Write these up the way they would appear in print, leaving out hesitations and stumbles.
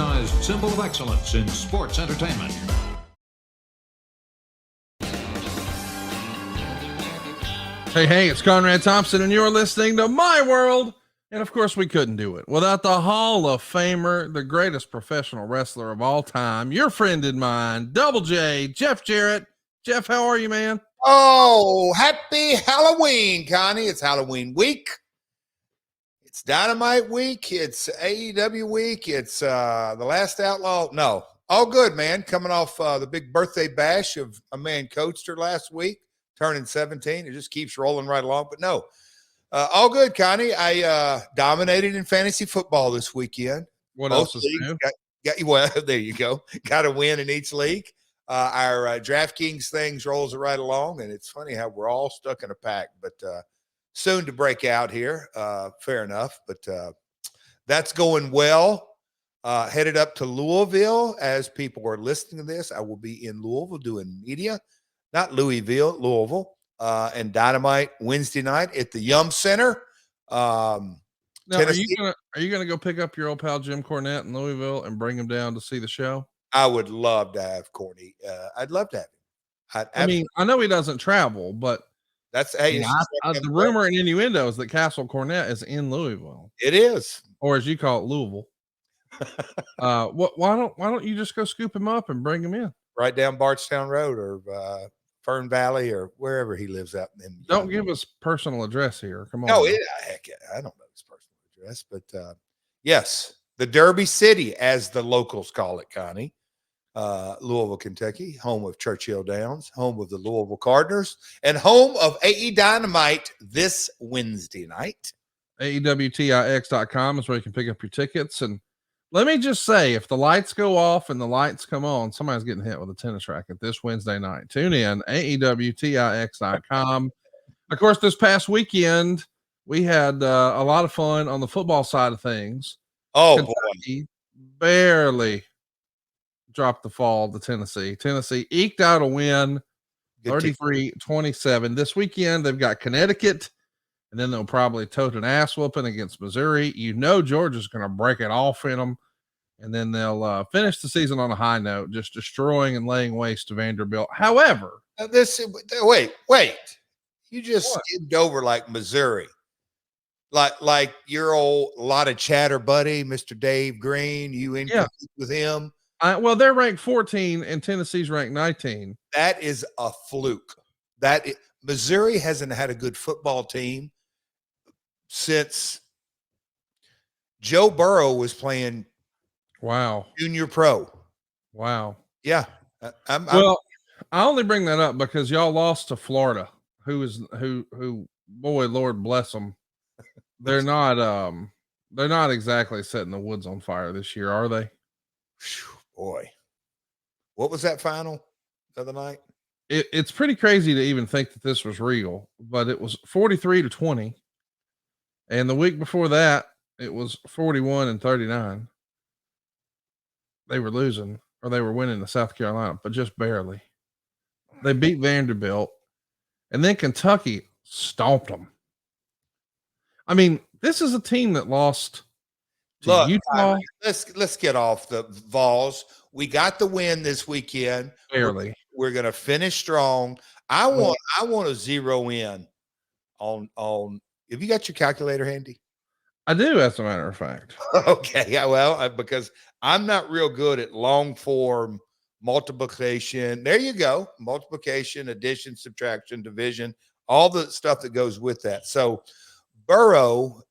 recognized symbol of excellence in sports entertainment. Hey, it's Conrad Thompson, and you're listening to My World. And of course, we couldn't do it without the Hall of Famer, the greatest professional wrestler of all time, your friend and mine, Double J, Jeff Jarrett. Jeff, how are you, man? Oh, happy Halloween, Connie. It's Halloween week. It's Dynamite week. It's AEW week. It's the Last Outlaw. No, all good, man. Coming off the big birthday bash of a man Coaster last week, turning 17. It just keeps rolling right along. But no, all good, Connie. I dominated in fantasy football this weekend. What else is new? Well, there you go. Got a win in each league. Our DraftKings things rolls right along, and it's funny how we're all stuck in a pack, but soon to break out here. Fair enough, but that's going well. Headed up to Louisville as people are listening to this. I will be in Louisville doing media, not Louisville, Louisville, and Dynamite Wednesday night at the Yum Center. Now, are you gonna go pick up your old pal Jim Cornette in Louisville and bring him down to see the show? I would love to have Corny. I'd love to have him. I mean, I know he doesn't travel, but that's the rumor and innuendo is that Castle Cornette is in Louisville. It is, or as you call it, Louisville. Why don't you just go scoop him up and bring him in right down Bardstown Road or Fern Valley or wherever he lives out in. Don't give us personal address here. Come on. No, heck, I don't know his personal address, but yes, the Derby City, as the locals call it, Connie. Louisville, Kentucky, home of Churchill Downs, home of the Louisville Cardinals, and home of AE Dynamite this Wednesday night. AEWTIX.com is where you can pick up your tickets. And let me just say, if the lights go off and the lights come on, somebody's getting hit with a tennis racket this Wednesday night. Tune in, AEWTIX.com. Of course, this past weekend, we had a lot of fun on the football side of things. Oh, Kentucky barely dropped the fall to Tennessee. Tennessee eked out a win, 33-27. This weekend, they've got Connecticut, and then they'll probably tote an ass whooping against Missouri. You know Georgia's going to break it off in them, and then they'll finish the season on a high note, just destroying and laying waste to Vanderbilt. However, wait. You just skimmed over like Missouri. Like your old lot of chatter buddy, Mr. Dave Green, you in with him? Well, they're ranked 14 and Tennessee's ranked 19. That is a fluke. Missouri hasn't had a good football team since Joe Burrow was playing. Wow. Junior pro. Wow. Yeah. I only bring that up because y'all lost to Florida, who boy, Lord bless them. They're not exactly setting the woods on fire this year, are they? Boy, what was that final the other night? It's pretty crazy to even think that this was real, but it was 43-20. And the week before that, it was 41-39. They were losing, or they were winning to South Carolina, but just barely. They beat Vanderbilt, and then Kentucky stomped them. I mean, this is a team that lost to Utah. Let's get off the Vols. We got the win this weekend. Barely. We're going to finish strong. I want to zero in on. Have you got your calculator handy? I do, as a matter of fact. Okay. Yeah, well, because I'm not real good at long form multiplication. There you go. Multiplication, addition, subtraction, division, all the stuff that goes with that. So Burrow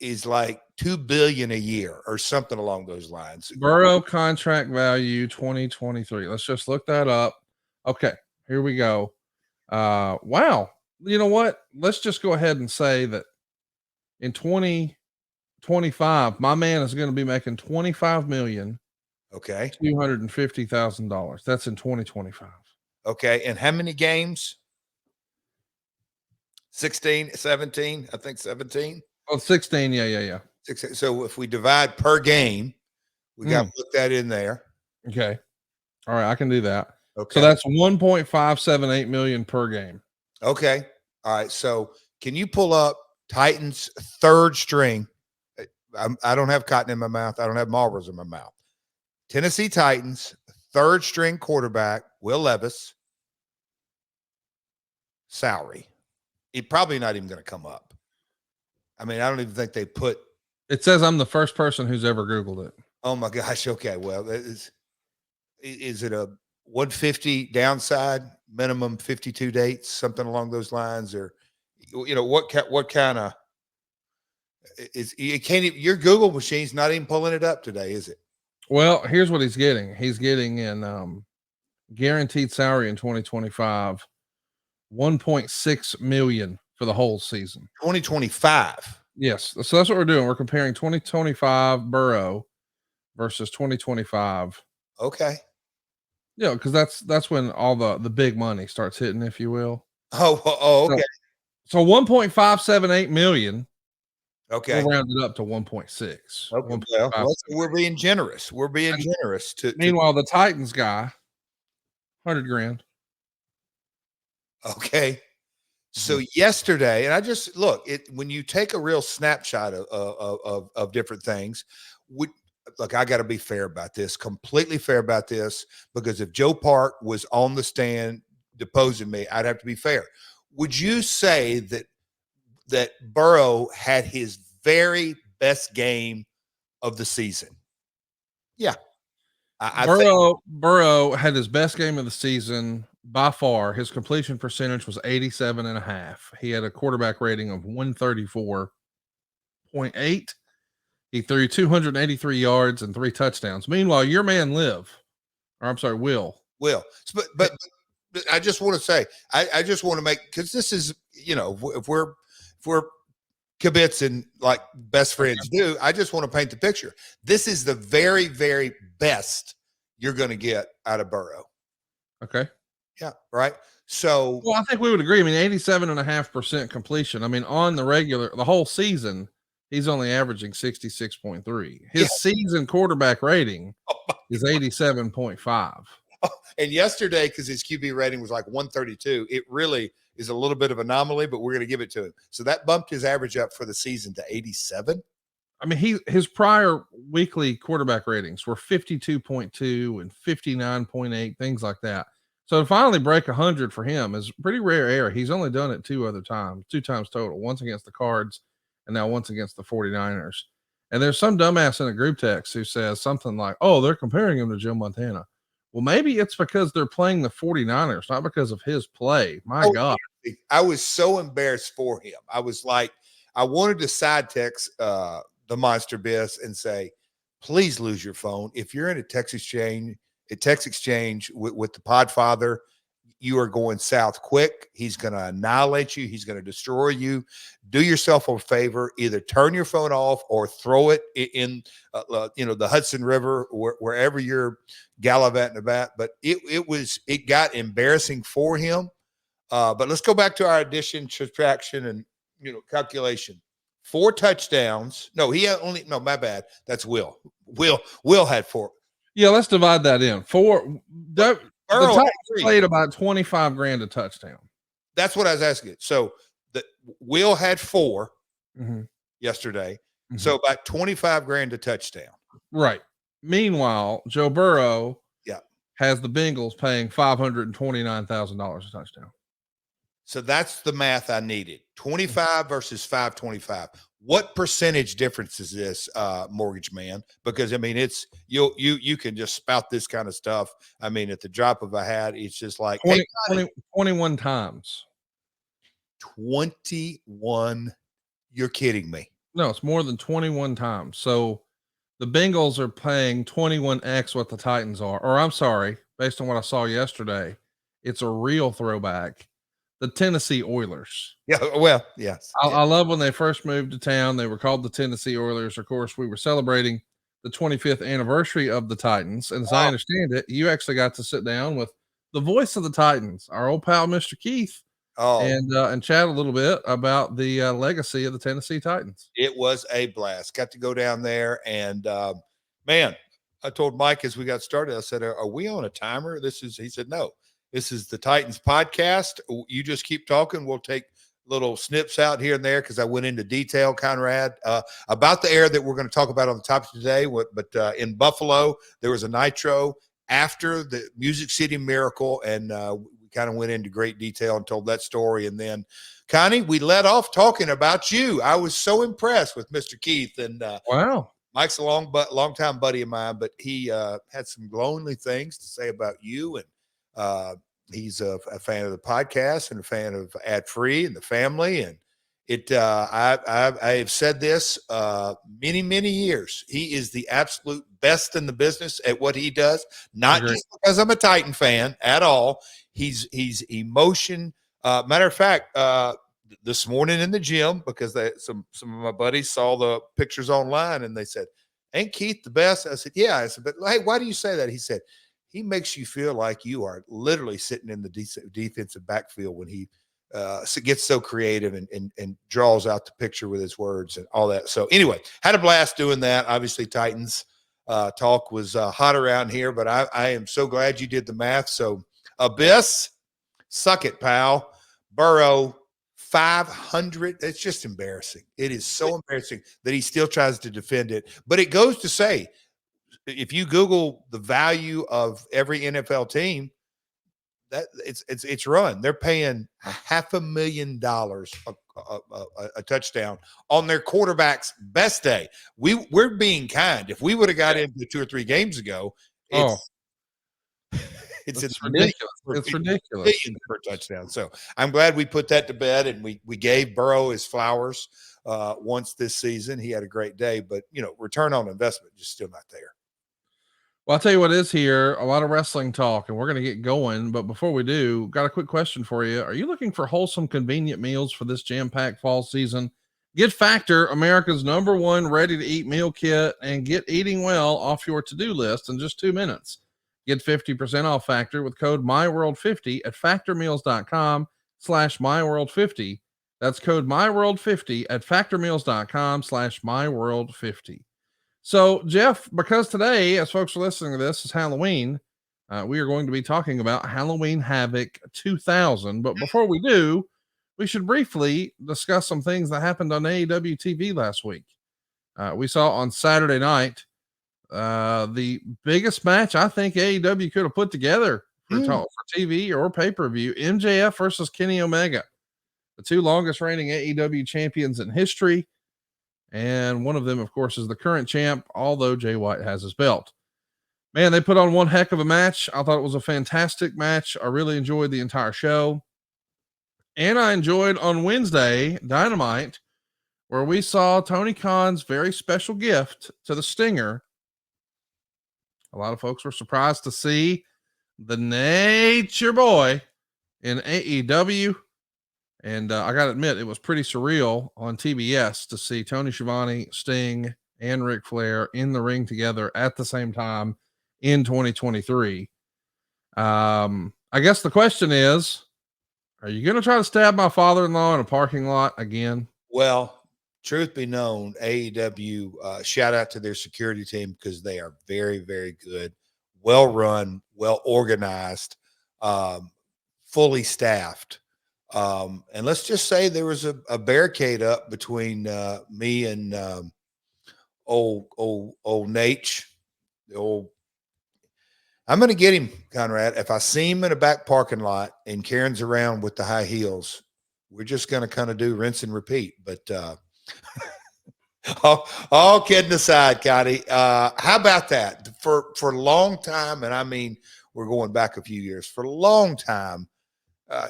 is like $2 billion a year or something along those lines. Burrow contract value 2023. Let's just look that up. Okay, here we go. Wow. You know what? Let's just go ahead and say that in 2025, my man is going to be making $25 million. Okay. $250,000. That's in 2025. Okay. And how many games? 16, 17, I think 17. Oh, 16. Yeah. 16. So if we divide per game, we got to put that in there. Okay. All right. I can do that. Okay. So that's 1.578 million per game. Okay. All right. So can you pull up Titans third string? I don't have cotton in my mouth. I don't have Marlboros in my mouth. Tennessee Titans, third string quarterback, Will Levis, salary. He's probably not even going to come up. I mean, I don't even think they put. It says I'm the first person who's ever Googled it. Oh my gosh. Okay. Well, is it a 150 downside, minimum 52 dates, something along those lines? Or, what kind of is you can't even, your Google machine's not even pulling it up today, is it? Well, here's what he's getting. He's getting in guaranteed salary in 2025, 1.6 million for the whole season. 2025. Yes. So that's what we're doing. We're comparing 2025 Burrow versus 2025. Okay. Yeah, because that's when all the big money starts hitting, if you will. Oh, okay. So 1.578 million. Okay. We'll round it up to 1.6. Okay. Well, we're being generous. We're being generous. Meanwhile, the Titans guy, 100 grand. Okay. So yesterday, and I just look when you take a real snapshot of different things, look, I got to be fair about this, completely fair about this, because if Joe Park was on the stand deposing me, I'd have to be fair. Would you say that Burrow had his very best game of the season? Yeah. Burrow had his best game of the season by far. His completion percentage was 87.5. He had a quarterback rating of 134.8. He threw 283 yards and 3 touchdowns. Meanwhile, your man Will. But I just want to say, I just want to make, because this is, if we're kibitzing like best friends do, I just want to paint the picture. This is the very, very best you're going to get out of Burrow. Okay. Yeah. Right. So, well, I think we would agree. I mean, 87.5% completion. I mean, on the whole season, he's only averaging 66.3. His season quarterback rating is 87.5. And yesterday, because his QB rating was like 132, it really is a little bit of an anomaly, but we're going to give it to him. So that bumped his average up for the season to 87. I mean, his prior weekly quarterback ratings were 52.2 and 59.8, things like that. So to finally break 100 for him is pretty rare air. He's only done it 2 times total, once against the Cards and now once against the 49ers. And there's some dumbass in a group text who says something like, oh, they're comparing him to Joe Montana. Well, maybe it's because they're playing the 49ers, not because of his play. My God. I was so embarrassed for him. I was like, I wanted to side text the Monster Biz and say, please lose your phone. If you're in a text exchange with the Podfather, you are going south quick. He's going to annihilate you. He's going to destroy you. Do yourself a favor. Either turn your phone off or throw it in, the Hudson River, wherever you're gallivanting about. But it got embarrassing for him. But let's go back to our addition, subtraction, and calculation. 4 touchdowns. No, my bad. That's Will. Will had 4. Yeah, let's divide that in. 4. The Titans played about 25 grand a touchdown. That's what I was asking. So Will had 4 yesterday. Mm-hmm. So about 25 grand a touchdown. Right. Meanwhile, Joe Burrow has the Bengals paying $529,000 a touchdown. So that's the math I needed. 25 versus 525. What percentage difference is this, mortgage man? Because I mean, it's you can just spout this kind of stuff. I mean, at the drop of a hat, it's just like 21 times. 21. You're kidding me. No, it's more than 21 times. So the Bengals are paying 21x what the Titans are. Or I'm sorry, based on what I saw yesterday, it's a real throwback. The Tennessee Oilers. Yeah, well, yes. I love when they first moved to town. They were called the Tennessee Oilers. Of course, we were celebrating the 25th anniversary of the Titans. And as I understand it, you actually got to sit down with the voice of the Titans, our old pal, Mr. Keith, and chat a little bit about the legacy of the Tennessee Titans. It was a blast. Got to go down there. And, man, I told Mike as we got started, I said, are we on a timer? He said, no. This is the Titans podcast. You just keep talking. We'll take little snips out here and there because I went into detail, Conrad, about the air that we're going to talk about on the topic today. But in Buffalo, there was a nitro after the Music City Miracle, and we kind of went into great detail and told that story. And then, Connie, we let off talking about you. I was so impressed with Mr. Keith, and wow. Mike's a long-time buddy of mine, but he had some glowingly things to say about you, and he's a fan of the podcast and a fan of Ad Free and the family. And I have said this many years. He is the absolute best in the business at what he does. Not just because I'm a Titan fan at all. He's emotion. Matter of fact, this morning in the gym, because some of my buddies saw the pictures online and they said, "Ain't Keith the best?" I said, "Yeah." I said, "But hey, why do you say that?" He said, "He makes you feel like you are literally sitting in the defensive backfield when he gets so creative and draws out the picture with his words and all that." So anyway, had a blast doing that. Obviously, Titans talk was hot around here, but I am so glad you did the math. So Abyss, suck it, pal. Burrow, 500. It's just embarrassing. It is so embarrassing that he still tries to defend it. But it goes to say, if you Google the value of every NFL team, that it's run. They're paying $500,000 a touchdown on their quarterback's best day. We're being kind. If we would have got into 2 or 3 games ago, it's ridiculous. It's ridiculous per touchdown. So I'm glad we put that to bed, and we gave Burrow his flowers once this season. He had a great day, but return on investment just still not there. Well, I'll tell you what is here, a lot of wrestling talk, and we're going to get going. But before we do, got a quick question for you. Are you looking for wholesome, convenient meals for this jam-packed fall season? Get Factor, America's #1 ready-to-eat meal kit, and get eating well off your to-do list in just 2 minutes. Get 50% off Factor with code MyWorld50 at factormeals.com/MyWorld50. That's code MyWorld50 at factormeals.com/MyWorld50. So, Jeff, because today, as folks are listening to this, is Halloween, we are going to be talking about Halloween Havoc 2000. But before we do, we should briefly discuss some things that happened on AEW TV last week. We saw on Saturday night the biggest match I think AEW could have put together for TV or pay-per-view, MJF versus Kenny Omega, the 2 longest reigning AEW champions in history. And one of them, of course, is the current champ, although Jay White has his belt. Man, they put on one heck of a match. I thought it was a fantastic match. I really enjoyed the entire show. And I enjoyed on Wednesday, Dynamite, where we saw Tony Khan's very special gift to the Stinger. A lot of folks were surprised to see the Nature Boy in AEW. And I got to admit, it was pretty surreal on TBS to see Tony Schiavone, Sting, and Ric Flair in the ring together at the same time in 2023. I guess the question is, are you going to try to stab my father-in-law in a parking lot again? Well, truth be known, AEW, shout out to their security team because they are very, very good, well run, well organized, fully staffed. And let's just say there was a barricade up between me and old Nate. I'm going to get him, Conrad. If I see him in a back parking lot and Karen's around with the high heels, we're just going to kind of do rinse and repeat. But all kidding aside, Connie, how about that? For a long time, and I mean, we're going back a few years, for a long time,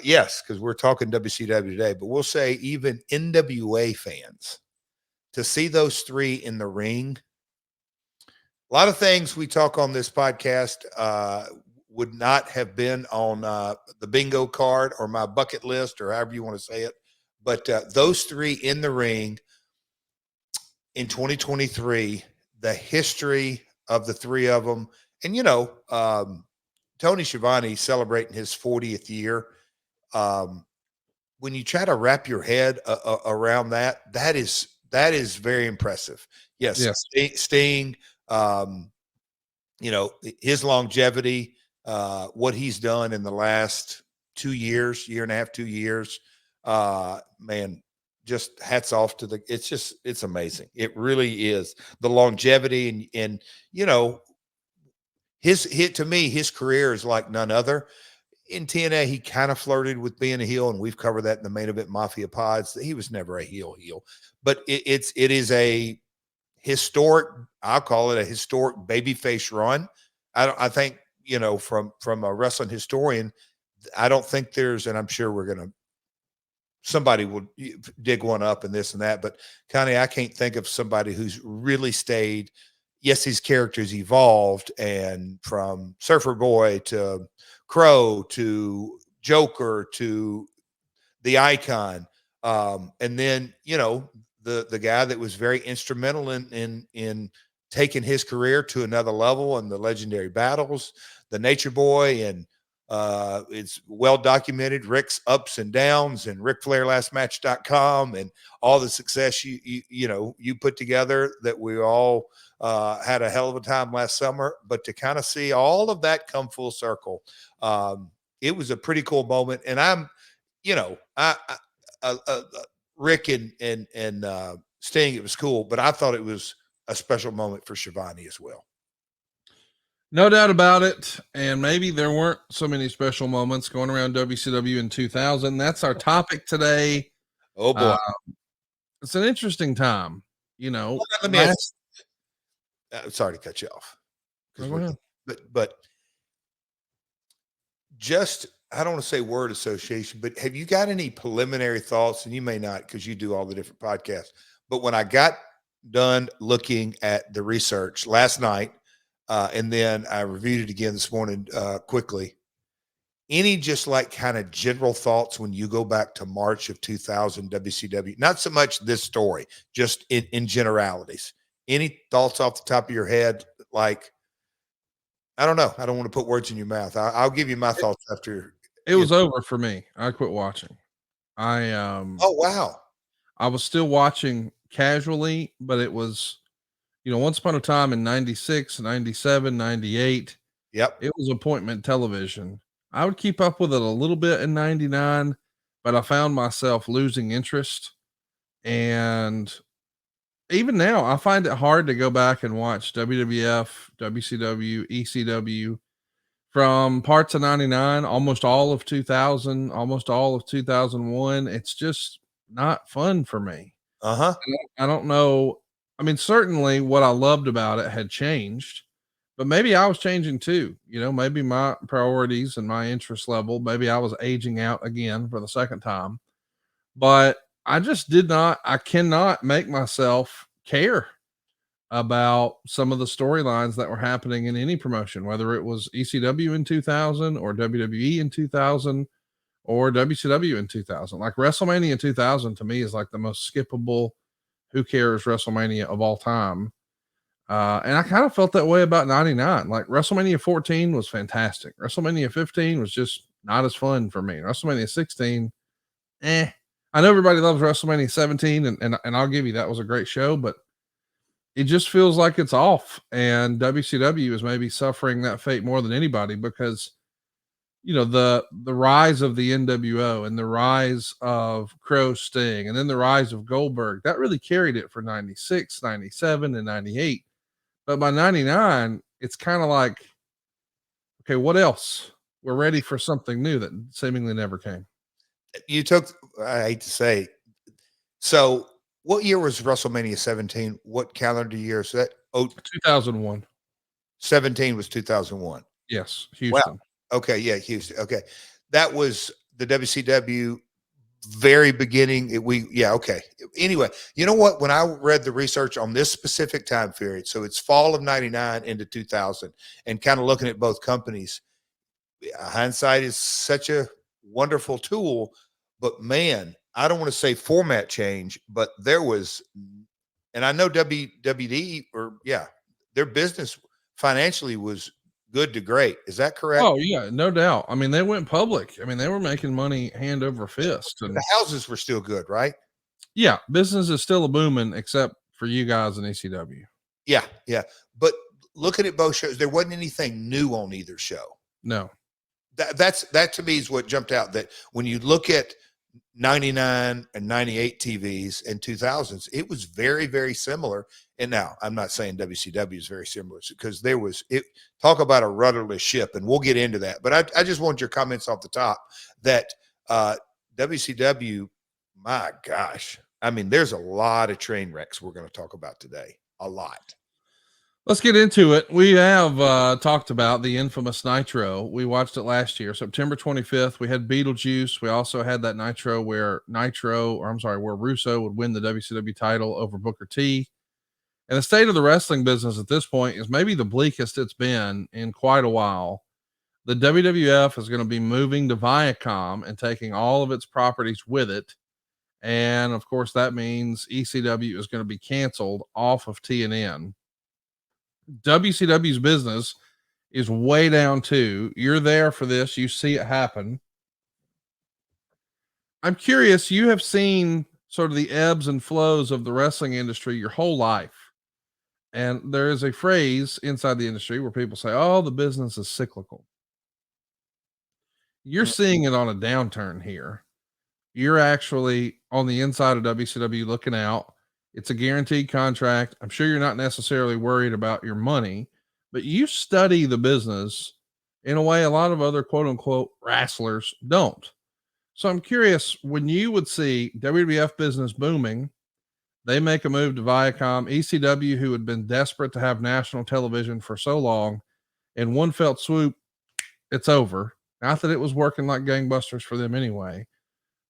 yes, because we're talking WCW today, but we'll say even NWA fans, to see those 3 in the ring, a lot of things we talk on this podcast would not have been on the bingo card or my bucket list or however you want to say it. But those 3 in the ring in 2023, the history of the 3 of them. And, Tony Schiavone celebrating his 40th year. When you try to wrap your head around that is very impressive. Yes. Sting, his longevity, what he's done in the last 2 years, year and a half, 2 years, Man, just hats off to it's amazing. It really is, the longevity and to me, his career is like none other. In TNA, he kind of flirted with being a heel, and we've covered that in the Main Event Mafia pods. He was never a heel, but it is a historic. I'll call it a historic babyface run. I think from a wrestling historian, I don't think there's, and I'm sure somebody will dig one up and this and that, but Connie, I can't think of somebody who's really stayed. Yes, these characters evolved, and from Surfer Boy to Crow to Joker to the Icon, and then the guy that was very instrumental in taking his career to another level, and the legendary battles, the Nature Boy, and it's well documented Rick's ups and downs, and RickFlairLastMatch.com, and all the success you put together, that we all had a hell of a time last summer. But to kind of see all of that come full circle, it was a pretty cool moment. And I'm, Rick and Sting, it was cool, but I thought it was a special moment for Shivani as well. No doubt about it. And maybe there weren't so many special moments going around WCW in 2000. That's our topic today. Oh boy. It's an interesting time, Let me ask, sorry to cut you off. But just, I don't want to say word association, but have you got any preliminary thoughts? And you may not, because you do all the different podcasts. But when I got done looking at the research last night, and then I reviewed it again this morning quickly, any just like kind of general thoughts when you go back to March of 2000 WCW? Not so much this story, just in generalities. Any thoughts off the top of your head? Like, I don't know. I don't want to put words in your mouth. I'll give you my thoughts after. It was over for me. I quit watching. Oh, wow. I was still watching casually, but it was, once upon a time in 96, 97, 98. Yep. It was appointment television. I would keep up with it a little bit in 99, but I found myself losing interest. And even now, I find it hard to go back and watch WWF, WCW, ECW from parts of 99, almost all of 2000, almost all of 2001. It's just not fun for me. Uh-huh. I don't know. I mean, certainly what I loved about it had changed, but maybe I was changing too. Maybe my priorities and my interest level, maybe I was aging out again for the second time. But I cannot make myself care about some of the storylines that were happening in any promotion, whether it was ECW in 2000 or WWE in 2000 or WCW in 2000. Like WrestleMania 2000 to me is like the most skippable, who cares WrestleMania of all time. And I kind of felt that way about 99. Like WrestleMania 14 was fantastic. WrestleMania 15 was just not as fun for me. WrestleMania 16, I know everybody loves WrestleMania 17, and I'll give you that was a great show, but it just feels like it's off. And WCW is maybe suffering that fate more than anybody because, the rise of the NWO and the rise of Crow, Sting, and then the rise of Goldberg, that really carried it for 96, 97, and 98. But by 99, it's kind of like, okay, what else? We're ready for something new that seemingly never came. I hate to say, so what year was WrestleMania 17? What calendar year is that? 2001. 17 was 2001. Yes, Houston. Wow. Okay, yeah, Houston. Okay, that was the WCW very beginning. Okay. Anyway, you know what? When I read the research on this specific time period, so it's fall of 99 into 2000, and kind of looking at both companies, hindsight is such a wonderful tool. But man, I don't want to say format change, but there was, and I know WWD their business financially was good to great. Is that correct? Oh yeah, no doubt. I mean, they went public. I mean, they were making money hand over fist, and the houses were still good, right? Yeah, business is still a booming, except for you guys in ECW. Yeah. But looking at both shows, there wasn't anything new on either show. No. That to me is what jumped out. That when you look at 99 and 98 TVs and 2000s, it was very, very similar. And now I'm not saying WCW is very similar because talk about a rudderless ship, and we'll get into that. But I just want your comments off the top that WCW, my gosh, I mean, there's a lot of train wrecks we're going to talk about today. A lot. Let's get into it. We have talked about the infamous Nitro. We watched it last year, September 25th. We had Beetlejuice. We also had that Nitro where Russo would win the WCW title over Booker T. And the state of the wrestling business at this point is maybe the bleakest it's been in quite a while. The WWF is going to be moving to Viacom and taking all of its properties with it. And of course, that means ECW is going to be canceled off of TNN. WCW's business is way down too. You're there for this. You see it happen. I'm curious. You have seen sort of the ebbs and flows of the wrestling industry your whole life. And there is a phrase inside the industry where people say, oh, the business is cyclical. You're seeing it on a downturn here. You're actually on the inside of WCW looking out. It's a guaranteed contract. I'm sure you're not necessarily worried about your money, but you study the business in a way a lot of other quote unquote wrestlers don't. So I'm curious, when you would see WWF business booming, they make a move to Viacom, ECW, who had been desperate to have national television for so long, in one felt swoop, it's over. Not that it was working like gangbusters for them anyway,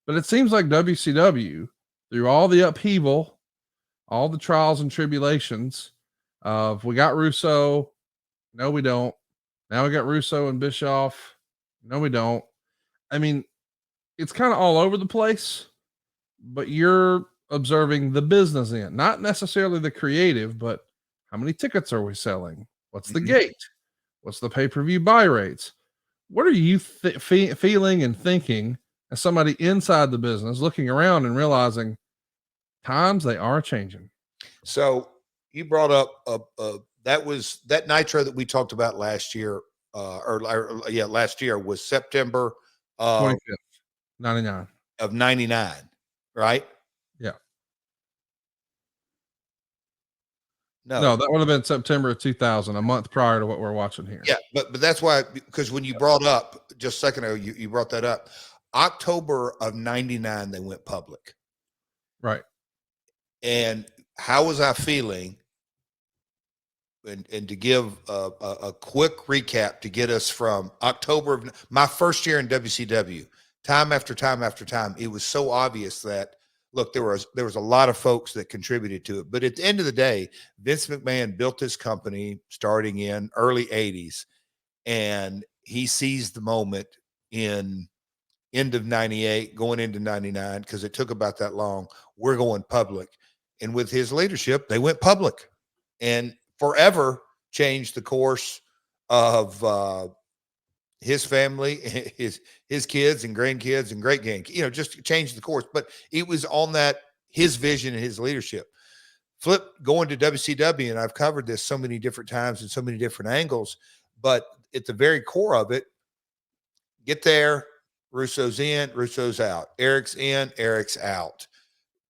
but it seems like WCW, through all the upheaval, all the trials and tribulations of we got Russo. No, we don't. Now we got Russo and Bischoff. No, we don't. I mean, it's kind of all over the place, but you're observing the business end, not necessarily the creative, but how many tickets are we selling? What's the gate? What's the pay-per-view buy rates? What are you feeling and thinking as somebody inside the business looking around and realizing times they are changing? So you brought up that Nitro that we talked about last year, last year was September 25th, 99 of 99, right? Yeah. No, that would have been September of 2000, a month prior to what we're watching here. Yeah, but that's why, because when you brought up just a second ago, you brought that up. October of 99, they went public. Right. And how was I feeling? And to give a quick recap to get us from October of my first year in WCW, time after time after time, it was so obvious that, look, there was a lot of folks that contributed to it. But at the end of the day, Vince McMahon built this company starting in early 80s, and he seized the moment in end of 98, going into 99, because it took about that long. We're going public. And with his leadership, they went public and forever changed the course of his family, his kids and grandkids and great grandkids, just changed the course. But it was on that, his vision and his leadership. Flip going to WCW, and I've covered this so many different times and so many different angles, but at the very core of it, get there, Russo's in, Russo's out. Eric's in, Eric's out.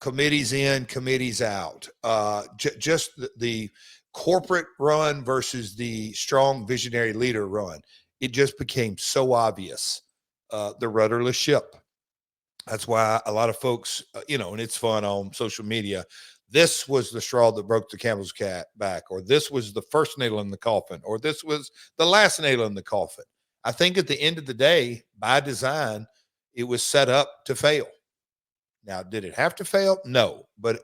Committee's in, committee's out. Just the corporate run versus the strong visionary leader run. It just became so obvious, the rudderless ship. That's why a lot of folks, and it's fun on social media, this was the straw that broke the camel's back, or this was the first nail in the coffin, or this was the last nail in the coffin. I think at the end of the day, by design, it was set up to fail. Now, did it have to fail? No, but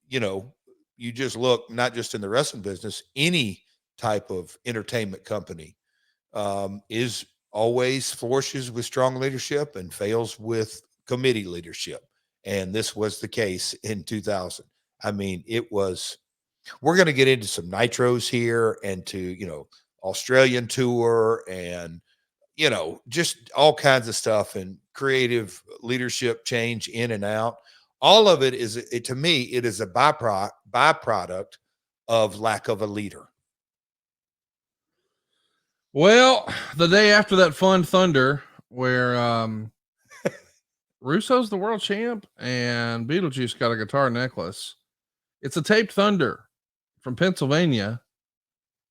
you just look, not just in the wrestling business, any type of entertainment company is always flourishes with strong leadership and fails with committee leadership. And this was the case in 2000. I mean, we're going to get into some nitros here and to, Australian tour and, just all kinds of stuff and creative leadership change in and out. All of it is, to me, it is a byproduct of lack of a leader. Well, the day after that Fun Thunder, where Russo's the world champ, and Beetlejuice got a guitar necklace. It's a taped Thunder from Pennsylvania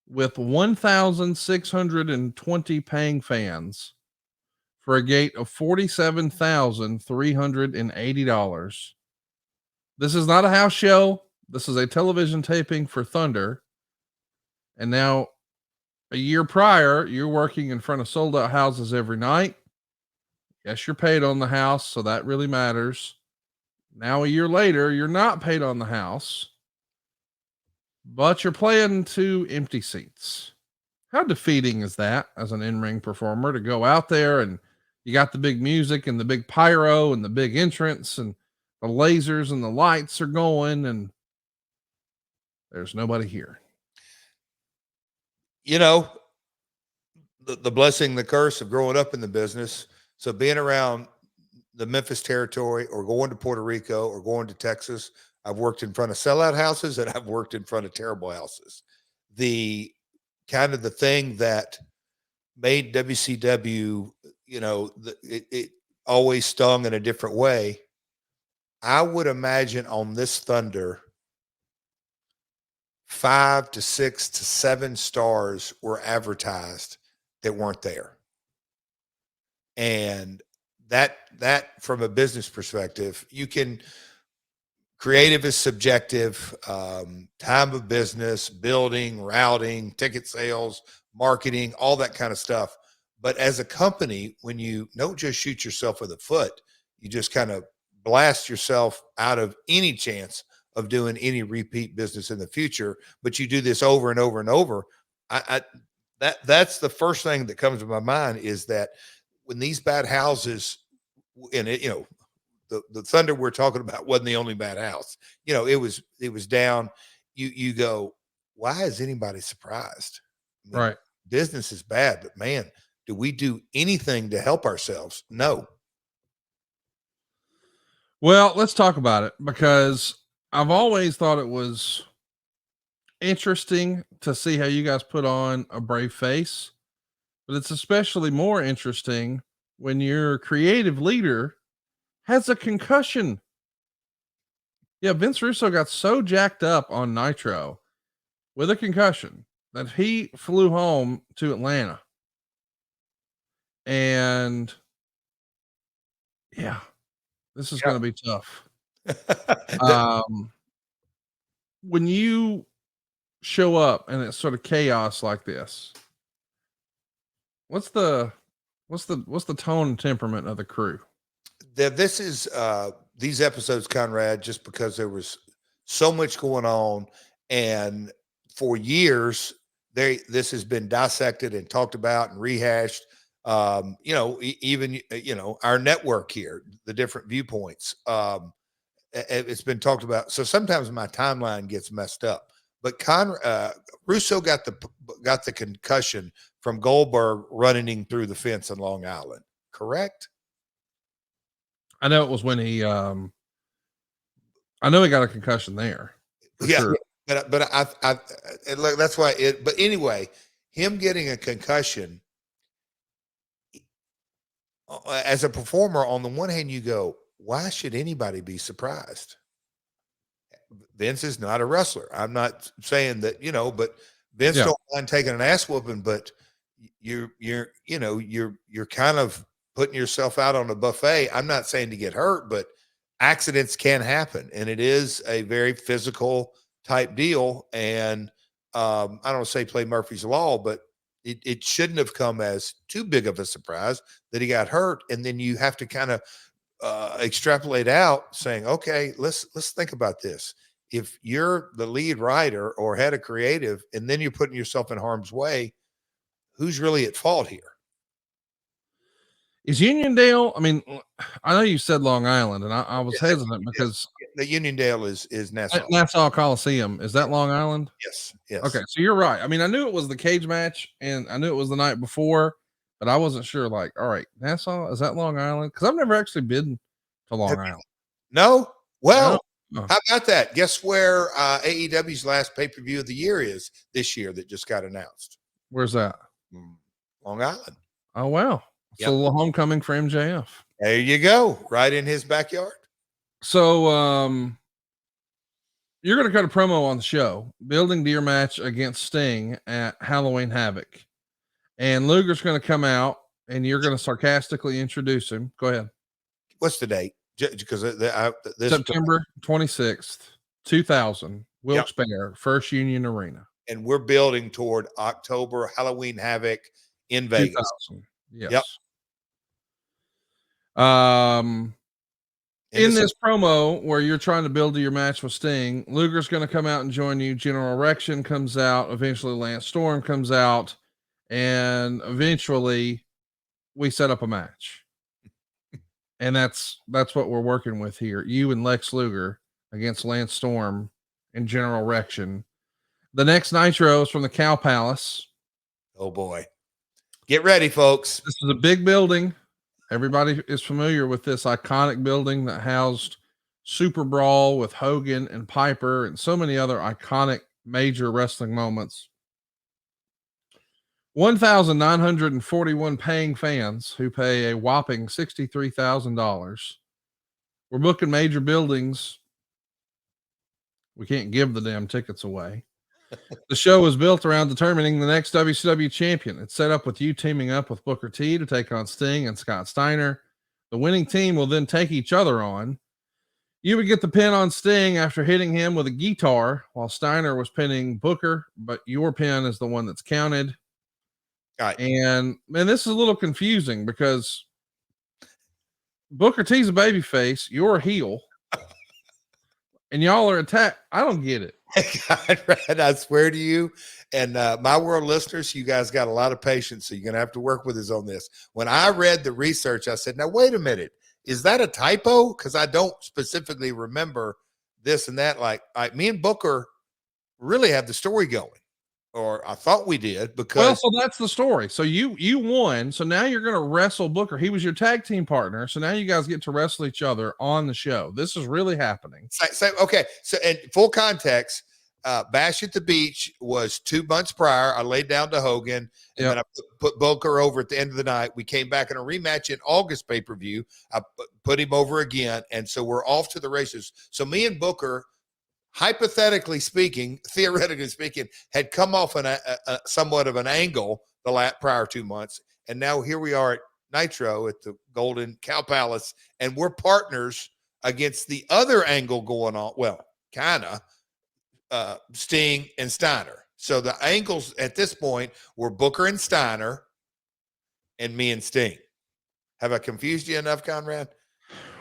with 1,620 paying fans for a gate of $47,380. This is not a house show. This is a television taping for Thunder. And now, a year prior, you're working in front of sold out houses every night. Yes, you're paid on the house, so that really matters. Now, a year later, you're not paid on the house, but you're playing to empty seats. How defeating is that as an in-ring performer to go out there and you got the big music and the big pyro and the big entrance and the lasers and the lights are going and there's nobody here. You know, the blessing, the curse of growing up in the business. So being around the Memphis territory or going to Puerto Rico or going to Texas, I've worked in front of sellout houses and I've worked in front of terrible houses. The kind of the thing that made WCW, you know, it always stung in a different way. I would imagine on this Thunder, 5 to 6 to 7 stars were advertised that weren't there. And that from a business perspective, you can, creative is subjective, time of business, building, routing, ticket sales, marketing, all that kind of stuff. But as a company, when you don't just shoot yourself with a foot, you just kind of blast yourself out of any chance of doing any repeat business in the future. But you do this over and over and over. That's the first thing that comes to my mind is that when these bad houses, and it, you know, the Thunder we're talking about wasn't the only bad house. You know, it was down. You go, why is anybody surprised? I mean, Right. Business is bad, but man, do we do anything to help ourselves? No. Well, let's talk about it because I've always thought it was interesting to see how you guys put on a brave face, but it's especially more interesting when your creative leader has a concussion. Yeah, Vince Russo got so jacked up on Nitro with a concussion that he flew home to Atlanta. And yeah, this is going to be tough. When you show up and it's sort of chaos like this, what's the tone and temperament of the crew? This is these episodes, Conrad, just because there was so much going on, and for years this has been dissected and talked about and rehashed. You know, even you know, our network here, the different viewpoints. It's been talked about. So sometimes my timeline gets messed up. But Russo got the concussion from Goldberg running through the fence in Long Island, correct? I know it was when he I know he got a concussion there. Yeah, sure. but I look, that's why it. But anyway, him getting a concussion as a performer, on the one hand, you go, why should anybody be surprised? Vince is not a wrestler. I'm not saying that, you know, but Vince don't mind taking an ass whooping, but you're kind of putting yourself out on a buffet. I'm not saying to get hurt, but accidents can happen, and it is a very physical type deal. And I don't say play Murphy's Law, but it shouldn't have come as too big of a surprise that he got hurt. And then you have to kind of extrapolate out saying, okay, let's think about this. If you're the lead writer or head of creative, and then you're putting yourself in harm's way, who's really at fault here? Is Uniondale? I mean, I know you said Long Island, and I was hesitant because the Uniondale is Nassau. Nassau Coliseum. Is that Long Island? Yes. Yes. Okay, so you're right. I mean, I knew it was the cage match, and I knew it was the night before, but I wasn't sure. Like, all right, Nassau, is that Long Island? Because I've never actually been to Long Island. No. Well, no. How about that? Guess where AEW's last pay-per-view of the year is this year that just got announced? Where's that? Long Island. Oh wow. Yep. So a little homecoming for MJF. There you go. Right in his backyard. So you're going to cut a promo on the show, building to your match against Sting at Halloween Havoc. And Luger's going to come out and you're going to sarcastically introduce him. Go ahead. What's the date? Because this September 26th, 2000, Wilkes-Barre, First Union Arena. And we're building toward October Halloween Havoc in Vegas. 2000. Yes. Yep. In this promo where you're trying to build to your match with Sting, Luger's going to come out and join you. General Erection comes out. Eventually, Lance Storm comes out. And eventually, we set up a match. And that's what we're working with here. You and Lex Luger against Lance Storm and General Erection. The next Nitro is from the Cow Palace. Oh, boy. Get ready, folks. This is a big building. Everybody is familiar with this iconic building that housed Super Brawl with Hogan and Piper and so many other iconic major wrestling moments. 1,941 paying fans who pay a whopping $63,000. We're booking major buildings. We can't give the damn tickets away. The show is built around determining the next WCW champion. It's set up with you teaming up with Booker T to take on Sting and Scott Steiner. The winning team will then take each other on. You would get the pin on Sting after hitting him with a guitar while Steiner was pinning Booker, but your pin is the one that's counted. Right. And man, this is a little confusing because Booker T's a babyface, you're a heel, and y'all are attacked. I don't get it. Conrad, I swear to you, and my world listeners, you guys got a lot of patience, so you're going to have to work with us on this. When I read the research, I said, now, wait a minute. Is that a typo? Because I don't specifically remember this and that. Like me and Booker really have the story going, or I thought we did. Because well, so that's the story. So you won. So now you're going to wrestle Booker. He was your tag team partner. So now you guys get to wrestle each other on the show. This is really happening. Okay. So, in full context, Bash at the Beach was 2 months prior. I laid down to Hogan, and then I put Booker over at the end of the night. We came back in a rematch in August pay-per-view. I put him over again, and so we're off to the races. So me and Booker, hypothetically speaking, theoretically speaking, had come off a somewhat of an angle the prior 2 months, and now here we are at Nitro at the Golden Cow Palace, and we're partners against the other angle going on. Well, kind of. Sting and Steiner. So the angles at this point were Booker and Steiner and me and Sting. Have I confused you enough, Conrad?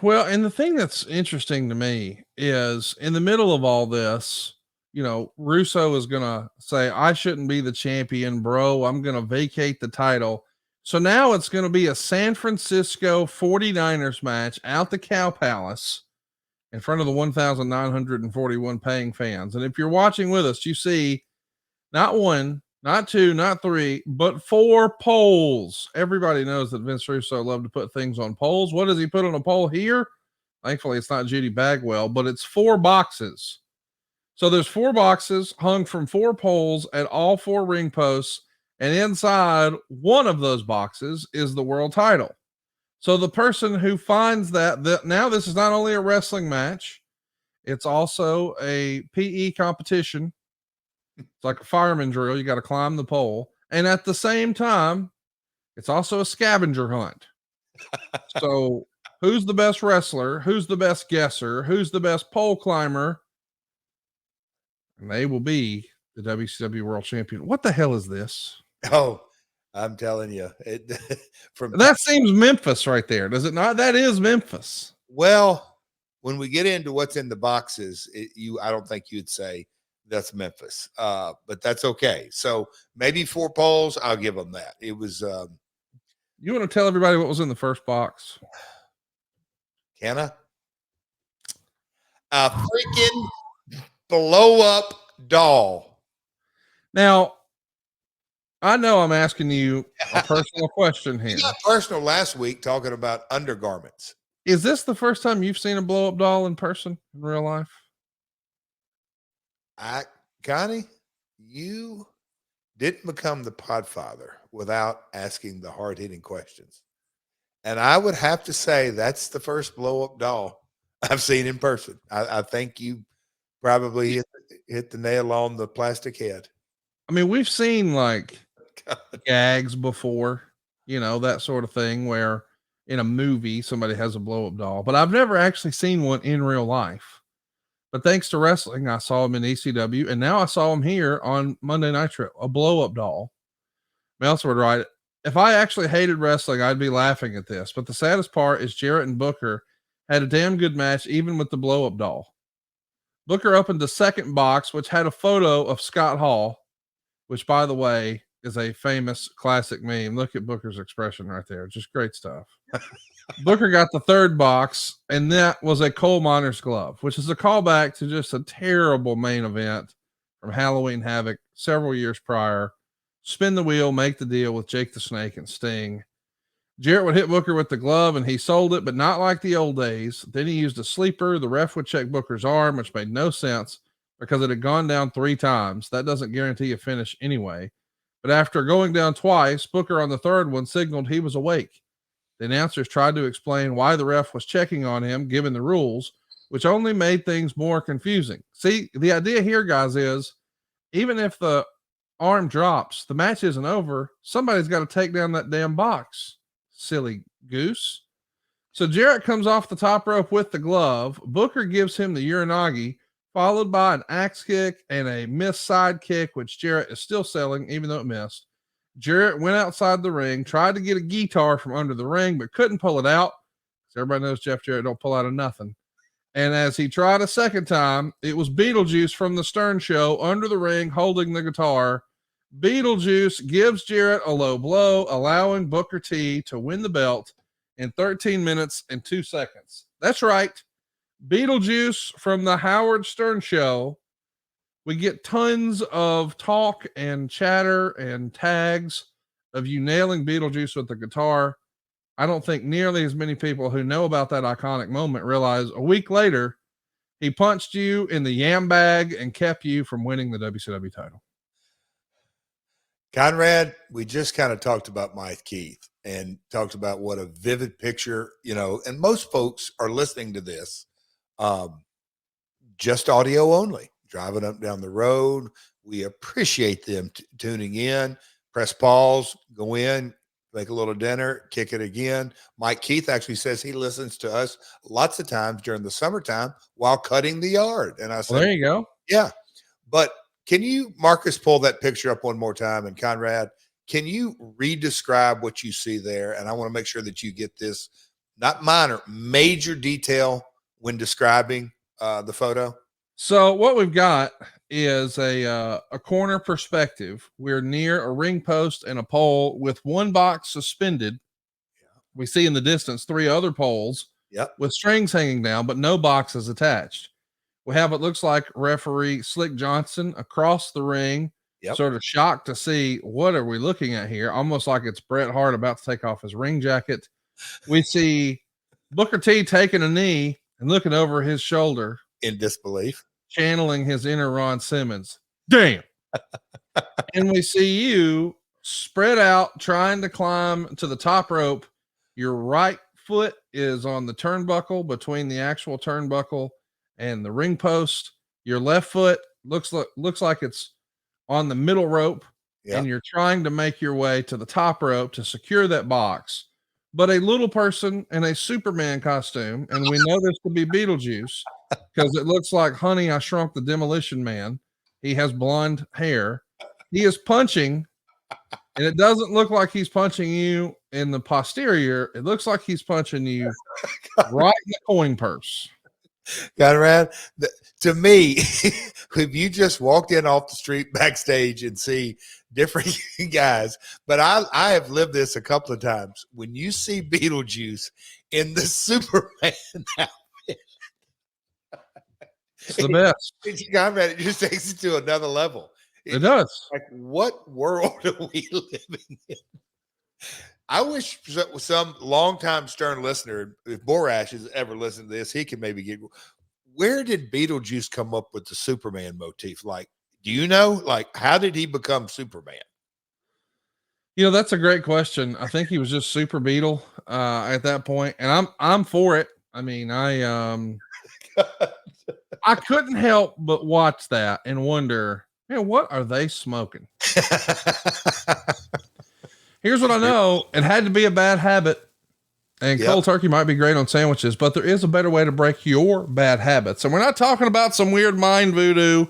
Well, and the thing that's interesting to me is in the middle of all this, Russo is going to say, I shouldn't be the champion, bro. I'm going to vacate the title. So now it's going to be a San Francisco 49ers match out the Cow Palace in front of the 1,941 paying fans. And if you're watching with us, you see not 1, not 2, not 3, but 4 polls. Everybody knows that Vince Russo loved to put things on polls. What does he put on a poll here? Thankfully, it's not Judy Bagwell, but it's 4 boxes. So there's 4 boxes hung from 4 poles at all 4 ring posts. And inside one of those boxes is the world title. So the person who finds that now this is not only a wrestling match, it's also a PE competition. It's like a fireman drill. You got to climb the pole. And at the same time, it's also a scavenger hunt. So who's the best wrestler? Who's the best guesser? Who's the best pole climber? And they will be the WCW World Champion. What the hell is this? Oh, I'm telling you, that seems Memphis right there, does it not? That is Memphis. Well, when we get into what's in the boxes, I don't think you'd say that's Memphis, but that's okay. So maybe 4 polls, I'll give them that. It was. You want to tell everybody what was in the first box? Can I? A freaking blow up doll. Now, I know I'm asking you a personal question here. You got personal last week talking about undergarments. Is this the first time you've seen a blow up doll in person in real life? Connie, you didn't become the Podfather without asking the hard hitting questions. And I would have to say that's the first blow up doll I've seen in person. I think you probably hit the nail on the plastic head. I mean, we've seen like gags before, that sort of thing where in a movie somebody has a blow up doll, but I've never actually seen one in real life. But thanks to wrestling, I saw him in ECW, and now I saw him here on Monday Nitro, a blow up doll. Meltzer would write, if I actually hated wrestling, I'd be laughing at this. But the saddest part is Jarrett and Booker had a damn good match, even with the blow up doll. Booker opened the second box, which had a photo of Scott Hall, which, by the way, is a famous classic meme. Look at Booker's expression right there. Just great stuff. Booker got the third box, and that was a coal miner's glove, which is a callback to just a terrible main event from Halloween Havoc several years prior. Spin the wheel, make the deal with Jake the Snake and Sting. Jarrett would hit Booker with the glove, and he sold it, but not like the old days. Then he used a sleeper. The ref would check Booker's arm, which made no sense because it had gone down 3 times. That doesn't guarantee a finish anyway. But after going down twice, Booker on the third one signaled he was awake. The announcers tried to explain why the ref was checking on him, given the rules, which only made things more confusing. See, the idea here, guys, is even if the arm drops, the match isn't over. Somebody's got to take down that damn box. Silly goose. So Jarrett comes off the top rope with the glove. Booker gives him the Uranagi, followed by an axe kick and a missed side kick, which Jarrett is still selling, even though it missed. Jarrett went outside the ring, tried to get a guitar from under the ring, but couldn't pull it out. So everybody knows Jeff Jarrett don't pull out of nothing. And as he tried a second time, it was Beetlejuice from the Stern Show under the ring holding the guitar. Beetlejuice gives Jarrett a low blow, allowing Booker T to win the belt in 13 minutes and 2 seconds. That's right. Beetlejuice from the Howard Stern Show. We get tons of talk and chatter and tags of you nailing Beetlejuice with the guitar. I don't think nearly as many people who know about that iconic moment realize a week later, he punched you in the yam bag and kept you from winning the WCW title. Conrad, we just kind of talked about Mike Keith and talked about what a vivid picture, and most folks are listening to this just audio only, driving up down the road. We appreciate them tuning in, press pause, go in, make a little dinner, kick it again. Mike Keith actually says he listens to us lots of times during the summertime while cutting the yard. And I said, well, there you go. Yeah. But can you, Marcus, pull that picture up one more time? And Conrad, can you re-describe what you see there? And I want to make sure that you get this, not minor, major detail when describing the photo. So what we've got is a corner perspective. We're near a ring post and a pole with one box suspended. Yeah. We see in the distance 3 other poles with strings hanging down, but no boxes attached. We have what looks like referee Slick Johnson across the ring, sort of shocked to see what are we looking at here, almost like it's Bret Hart about to take off his ring jacket. We see Booker T taking a knee and looking over his shoulder in disbelief, channeling his inner Ron Simmons. Damn. And we see you spread out trying to climb to the top rope. Your right foot is on the turnbuckle between the actual turnbuckle and the ring post. Your left foot looks like it's on the middle rope, and you're trying to make your way to the top rope to secure that box. But a little person in a Superman costume, and we know this to be Beetlejuice because it looks like Honey, I Shrunk the Demolition Man. He has blonde hair. He is punching, and it doesn't look like he's punching you in the posterior. It looks like he's punching you right in the coin purse. Conrad, to me, if you just walked in off the street backstage and see different guys, but I have lived this a couple of times. When you see Beetlejuice in the Superman outfit, it's the best. Conrad, it just takes it to another level. It does. Like, what world are we living in? I wish some longtime Stern listener, if Borash has ever listened to this, he can maybe get, where did Beetlejuice come up with the Superman motif? Like, do you know, like, how did he become Superman? That's a great question. I think he was just Super Beetle. at that point, and I'm for it. I mean, I couldn't help but watch that and wonder, man, what are they smoking? Here's what I know. It had to be a bad habit. And cold turkey might be great on sandwiches, but there is a better way to break your bad habits. And we're not talking about some weird mind voodoo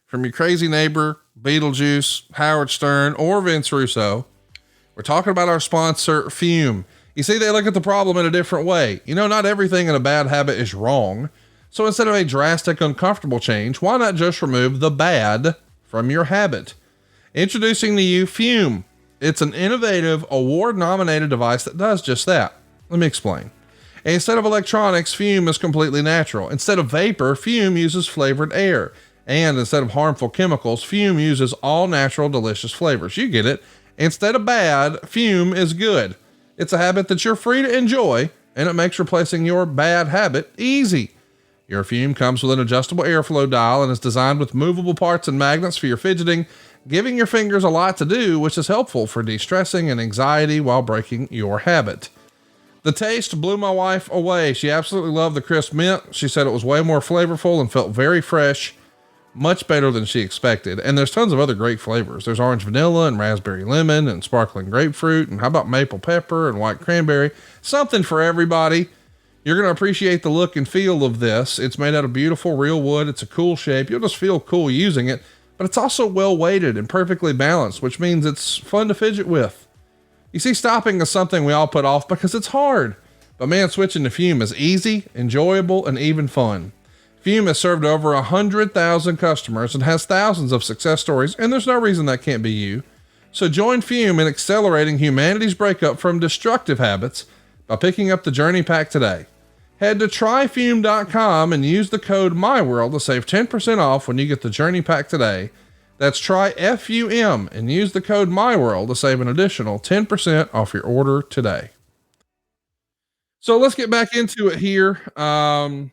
from your crazy neighbor, Beetlejuice, Howard Stern, or Vince Russo. We're talking about our sponsor, Fume. You see, they look at the problem in a different way. You know, not everything in a bad habit is wrong. So instead of a drastic, uncomfortable change, why not just remove the bad from your habit? Introducing to you Fume. It's an innovative, award-nominated device that does just that. Let me explain. Instead of electronics, Fume is completely natural. Instead of vapor, Fume uses flavored air. And instead of harmful chemicals, Fume uses all natural, delicious flavors. You get it. Instead of bad, Fume is good. It's a habit that you're free to enjoy, and it makes replacing your bad habit easy. Your Fume comes with an adjustable airflow dial and is designed with movable parts and magnets for your fidgeting, giving your fingers a lot to do, which is helpful for de-stressing and anxiety while breaking your habit. The taste blew my wife away. She absolutely loved the crisp mint. She said it was way more flavorful and felt very fresh, much better than she expected. And there's tons of other great flavors. There's orange vanilla and raspberry lemon and sparkling grapefruit. And how about maple pepper and white cranberry? Something for everybody. You're going to appreciate the look and feel of this. It's made out of beautiful real wood. It's a cool shape. You'll just feel cool using it, but it's also well weighted and perfectly balanced, which means it's fun to fidget with. You see, stopping is something we all put off because it's hard, but man, switching to Fume is easy, enjoyable, and even fun. Fume has served over 100,000 customers and has thousands of success stories, and there's no reason that can't be you. So join Fume in accelerating humanity's breakup from destructive habits by picking up the Journey Pack today. Head to tryfume.com and use the code MyWorld to save 10% off when you get the Journey Pack today. That's try FUM and use the code MyWorld to save an additional 10% off your order today. So let's get back into it here. What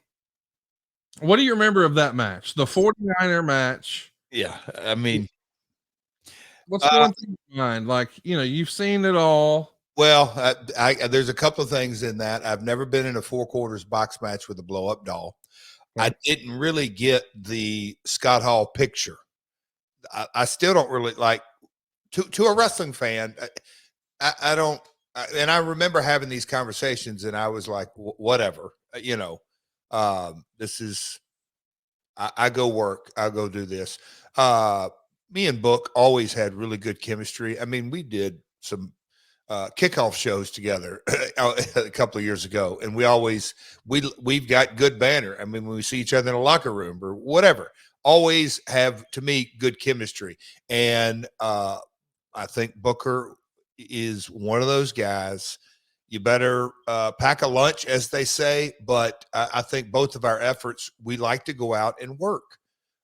do you remember of that match? The 49er match. Yeah. I mean, what's going through your mind? Like, you know, you've seen it all. Well, there's a couple of things in that. I've never been in a 4 quarters box match with a blow up doll. Okay. I didn't really get the Scott Hall picture. I still don't really like to a wrestling fan. I don't, and I remember having these conversations and I was like, whatever, you know, this is, I go work, I'll go do this. Me and Book always had really good chemistry. I mean, we did some kickoff shows together a couple of years ago, and we've got good banter. I mean, when we see each other in a locker room or whatever, always have, to me, good chemistry. And I think Booker is one of those guys. You better pack a lunch, as they say. But I think both of our efforts, we like to go out and work.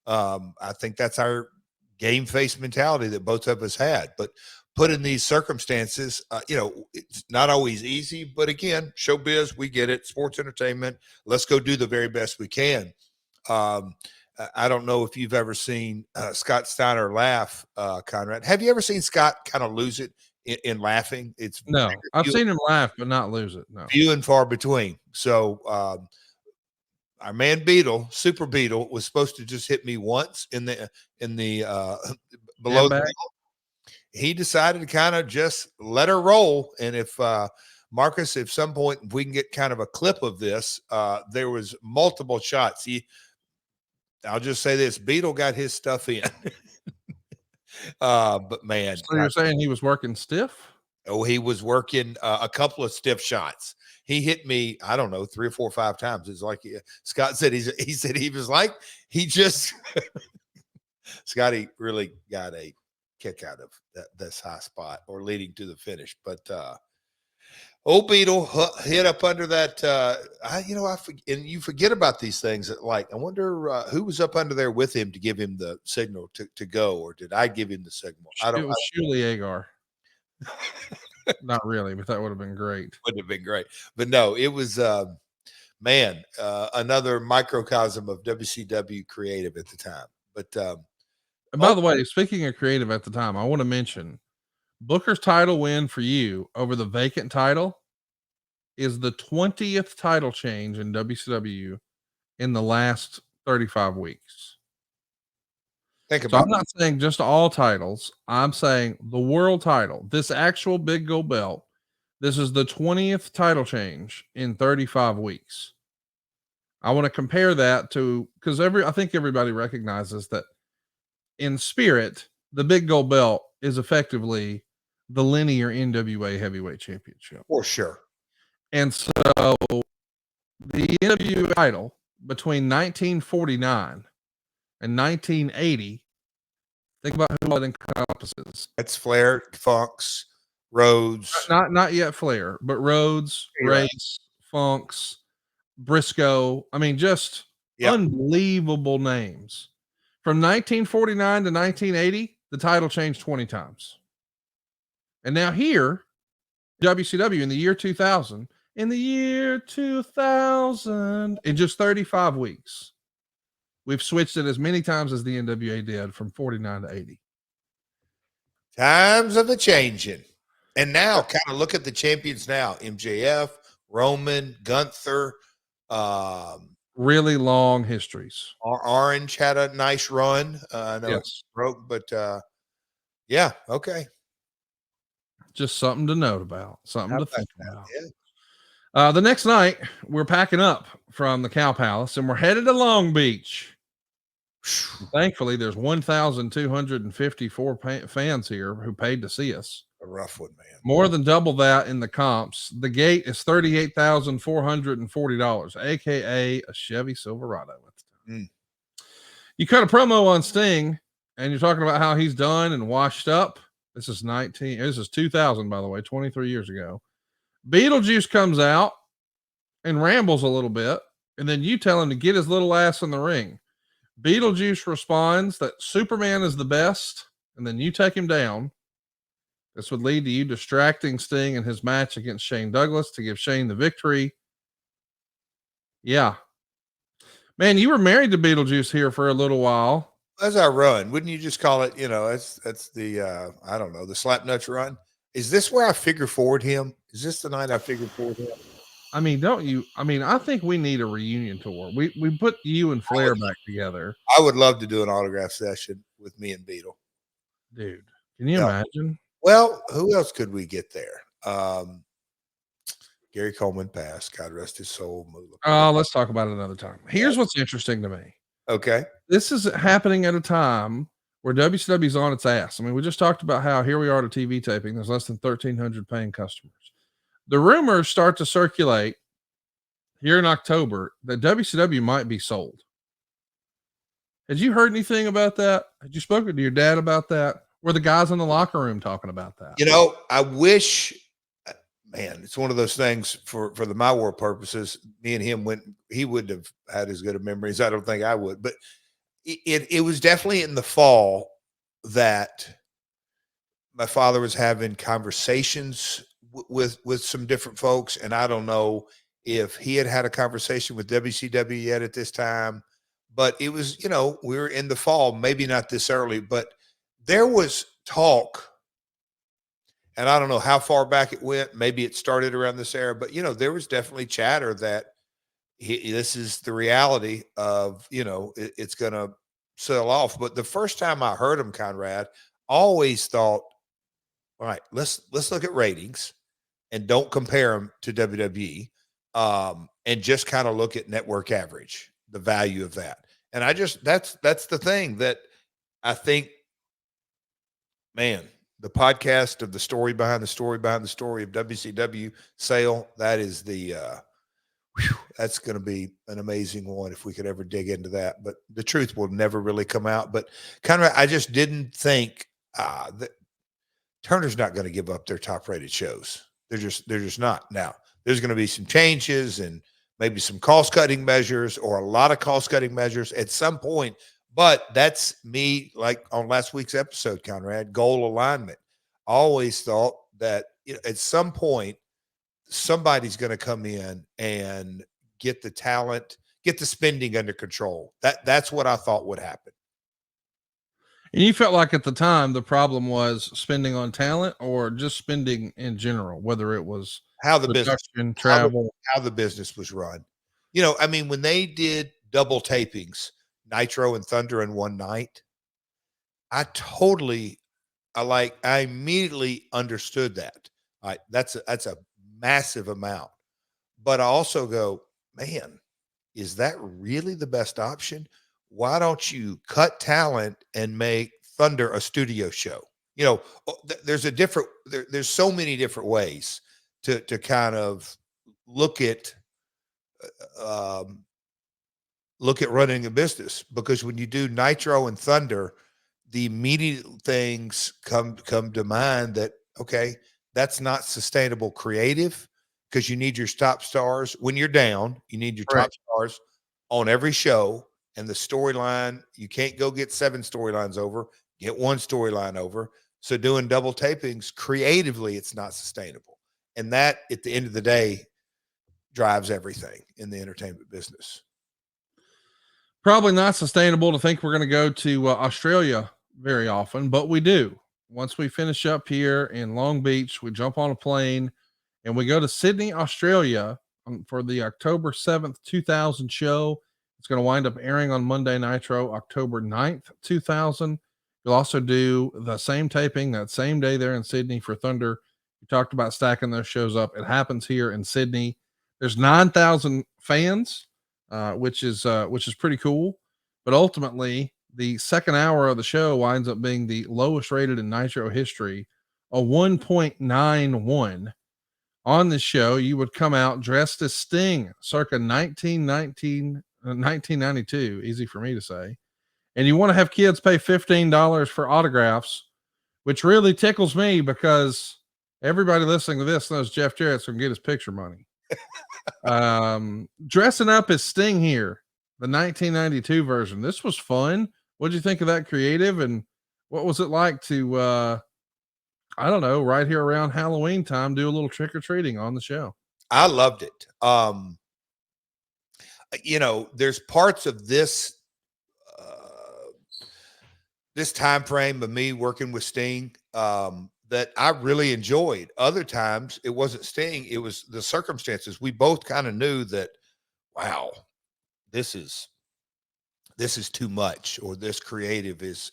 I think that's our game face mentality that both of us had. But put in these circumstances, you know, it's not always easy. But again, showbiz, we get it. Sports entertainment. Let's go do the very best we can. I don't know if you've ever seen Scott Steiner laugh, Conrad. Have you ever seen Scott kind of lose it in laughing? It's no, I've seen him laugh, but not lose it. No, few and far between. So our man Beetle, Super Beetle, was supposed to just hit me once in the below the belt. He decided to kind of just let her roll. And if Marcus, at some point, if we can get kind of a clip of this, there was multiple shots. I'll just say this: Beetle got his stuff in. But man, so you're saying he was working stiff? Oh, he was working a couple of stiff shots. He hit me, I don't know, 3 or 4 or 5 times. It's like Scott said. He said he was like he just Scotty really got a kick out of this high spot or leading to the finish, but. Old Beetle hit up under that. And you forget about these things. Like, I wonder who was up under there with him to give him the signal to go, or did I give him the signal? It was Shuli Agar. Not really, but that would have been great. Would have been great, but no, it was another microcosm of WCW creative at the time. But and by the way, speaking of creative at the time, I want to mention Booker's title win for you over the vacant title is the 20th title change in WCW in the last 35 weeks. Think So about I'm not saying just all titles. I'm saying the world title, this actual big gold belt. This is the 20th title change in 35 weeks. I want to compare that to, because I think everybody recognizes that in spirit, the big gold belt is effectively the linear NWA heavyweight championship. for sure. And so the NWA title between 1949 and 1980, think about who it encompasses. That's Flair, Funks, Rhodes. Not yet Flair, but Rhodes, You're right. Race, Funks, Briscoe. I mean, just Yep. unbelievable names. From 1949 to 1980, the title changed 20 times. And now here, WCW in the year 2000, in just 35 weeks, we've switched it as many times as the NWA did from 49 to 80. Times of a changing. And now kind of look at the champions now. MJF, Roman, Gunther, really long histories. Orange had a nice run. I know it's broke, but yeah, okay. Just something to note about, something to think about. Yeah. The next night, we're packing up from the Cow Palace and we're headed to Long Beach. Thankfully, there's 1,254 fans here who paid to see us. A rough one, man. More than double that in the comps. The gate is $38,440, aka a Chevy Silverado at the time. You cut a promo on Sting, and you're talking about how he's done and washed up. This is 2000, by the way, 23 years ago. Beetlejuice comes out and rambles a little bit, and then you tell him to get his little ass in the ring. Beetlejuice responds that Superman is the best, and then you take him down. This would lead to you distracting Sting in his match against Shane Douglas to give Shane the victory. Yeah. Man, you were married to Beetlejuice here for a little while. As I run, wouldn't you just call it, that's the, I don't know, the Slapnuts run? Is this where I figure forward him? Is this the night I figured forward him? I mean, don't you? I mean, I think we need a reunion tour. We put you and Flair back together. I would love to do an autograph session with me and Beetle. Dude, can you imagine? Well, who else could we get there? Gary Coleman passed. God rest his soul. Let's talk about it another time. Here's what's interesting to me. Okay. This is happening at a time where WCW's on its ass. I mean, we just talked about how here we are at a TV taping. There's less than 1,300 paying customers. The rumors start to circulate here in October that WCW might be sold. Had you heard anything about that? Had you spoken to your dad about that? Were the guys in the locker room talking about that? I wish, man, it's one of those things for the My World purposes. Me and him he wouldn't have had as good of memories. I don't think I would, but it was definitely in the fall that my father was having conversations with some different folks. And I don't know if he had a conversation with WCW yet at this time, but it was, we were in the fall, maybe not this early, but there was talk, and I don't know how far back it went. Maybe it started around this era, but there was definitely chatter that this is the reality of, it's going to sell off. But the first time I heard him, Conrad, always thought, all right, let's look at ratings and don't compare them to WWE, and just kind of look at network average, the value of that. And that's the thing that I think, man, the podcast of the story behind the story behind the story of WCW sale, that is that's going to be an amazing one if we could ever dig into that. But the truth will never really come out. But I just didn't think that Turner's not going to give up their top rated shows. They're just not. Now, there's going to be some changes and maybe some cost cutting measures or a lot of cost cutting measures at some point. But that's me, like on last week's episode, Conrad, goal alignment. I always thought that at some point, somebody's going to come in and get the talent, get the spending under control. That's what I thought would happen. And you felt like at the time the problem was spending on talent or just spending in general, whether it was how the business, production, travel. how the business was run. You know, I mean, when they did double tapings, Nitro and Thunder in one night, I immediately understood that. That's a massive amount. But I also go, man, is that really the best option? Why don't you cut talent and make Thunder a studio show? You know, there's so many different ways to kind of look at um, look at running a business, because when you do Nitro and Thunder, the immediate things come to mind that, okay, that's not sustainable creative, because you need your top stars when you're down. You need your top stars on every show, and the storyline, you can't go get 7 storylines over, get 1 storyline over. So doing double tapings creatively, it's not sustainable. And that, at the end of the day, drives everything in the entertainment business. Probably not sustainable to think we're going to go to Australia very often, but we do. Once we finish up here in Long Beach, we jump on a plane and we go to Sydney, Australia for the October 7th, 2000 show. It's going to wind up airing on Monday Nitro, October 9th, 2000. You'll also do the same taping that same day there in Sydney for Thunder. We talked about stacking those shows up. It happens here in Sydney. There's 9,000 fans, which is pretty cool. But ultimately, the second hour of the show winds up being the lowest rated in Nitro history, a 1.91. On this show, you would come out dressed as Sting, circa 1992, easy for me to say. And you want to have kids pay $15 for autographs, which really tickles me because everybody listening to this knows Jeff Jarrett's going to get his picture money. Dressing up as Sting here, the 1992 version. This was fun. What did you think of that creative? And what was it like to, I don't know, right here around Halloween time, do a little trick or treating on the show? I loved it. You know, there's parts of this this time frame of me working with Sting that I really enjoyed. Other times it wasn't Sting, it was the circumstances. We both kind of knew that, wow, this is too much, or this creative is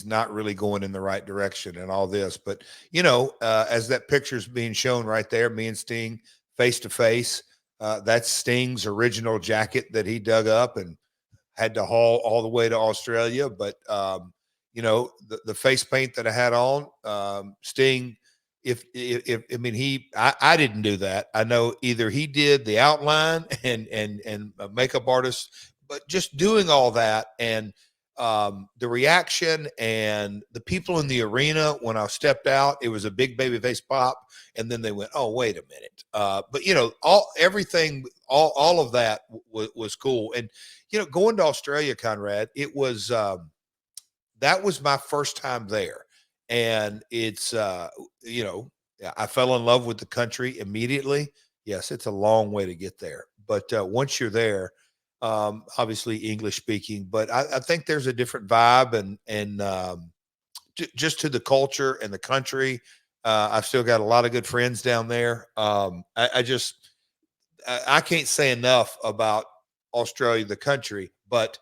not really going in the right direction and all this. But, you know, as that picture's being shown right there, me and Sting face to face, that's Sting's original jacket that he dug up and had to haul all the way to Australia. But, you know, the face paint that I had on, Sting, I mean, I didn't do that. I know either he did the outline and a makeup artist, but just doing all that, and the reaction and the people in the arena when I stepped out, it was a big baby face pop. And then they went, oh, wait a minute. But, you know, everything, all of that was cool. And, you know, going to Australia, Conrad, it was, that was my first time there. And it's, you know, I fell in love with the country immediately. Yes, it's a long way to get there. But once you're there, obviously English speaking, but I think there's a different vibe and just to the culture and the country. I've still got a lot of good friends down there. I can't say enough about Australia, the country, but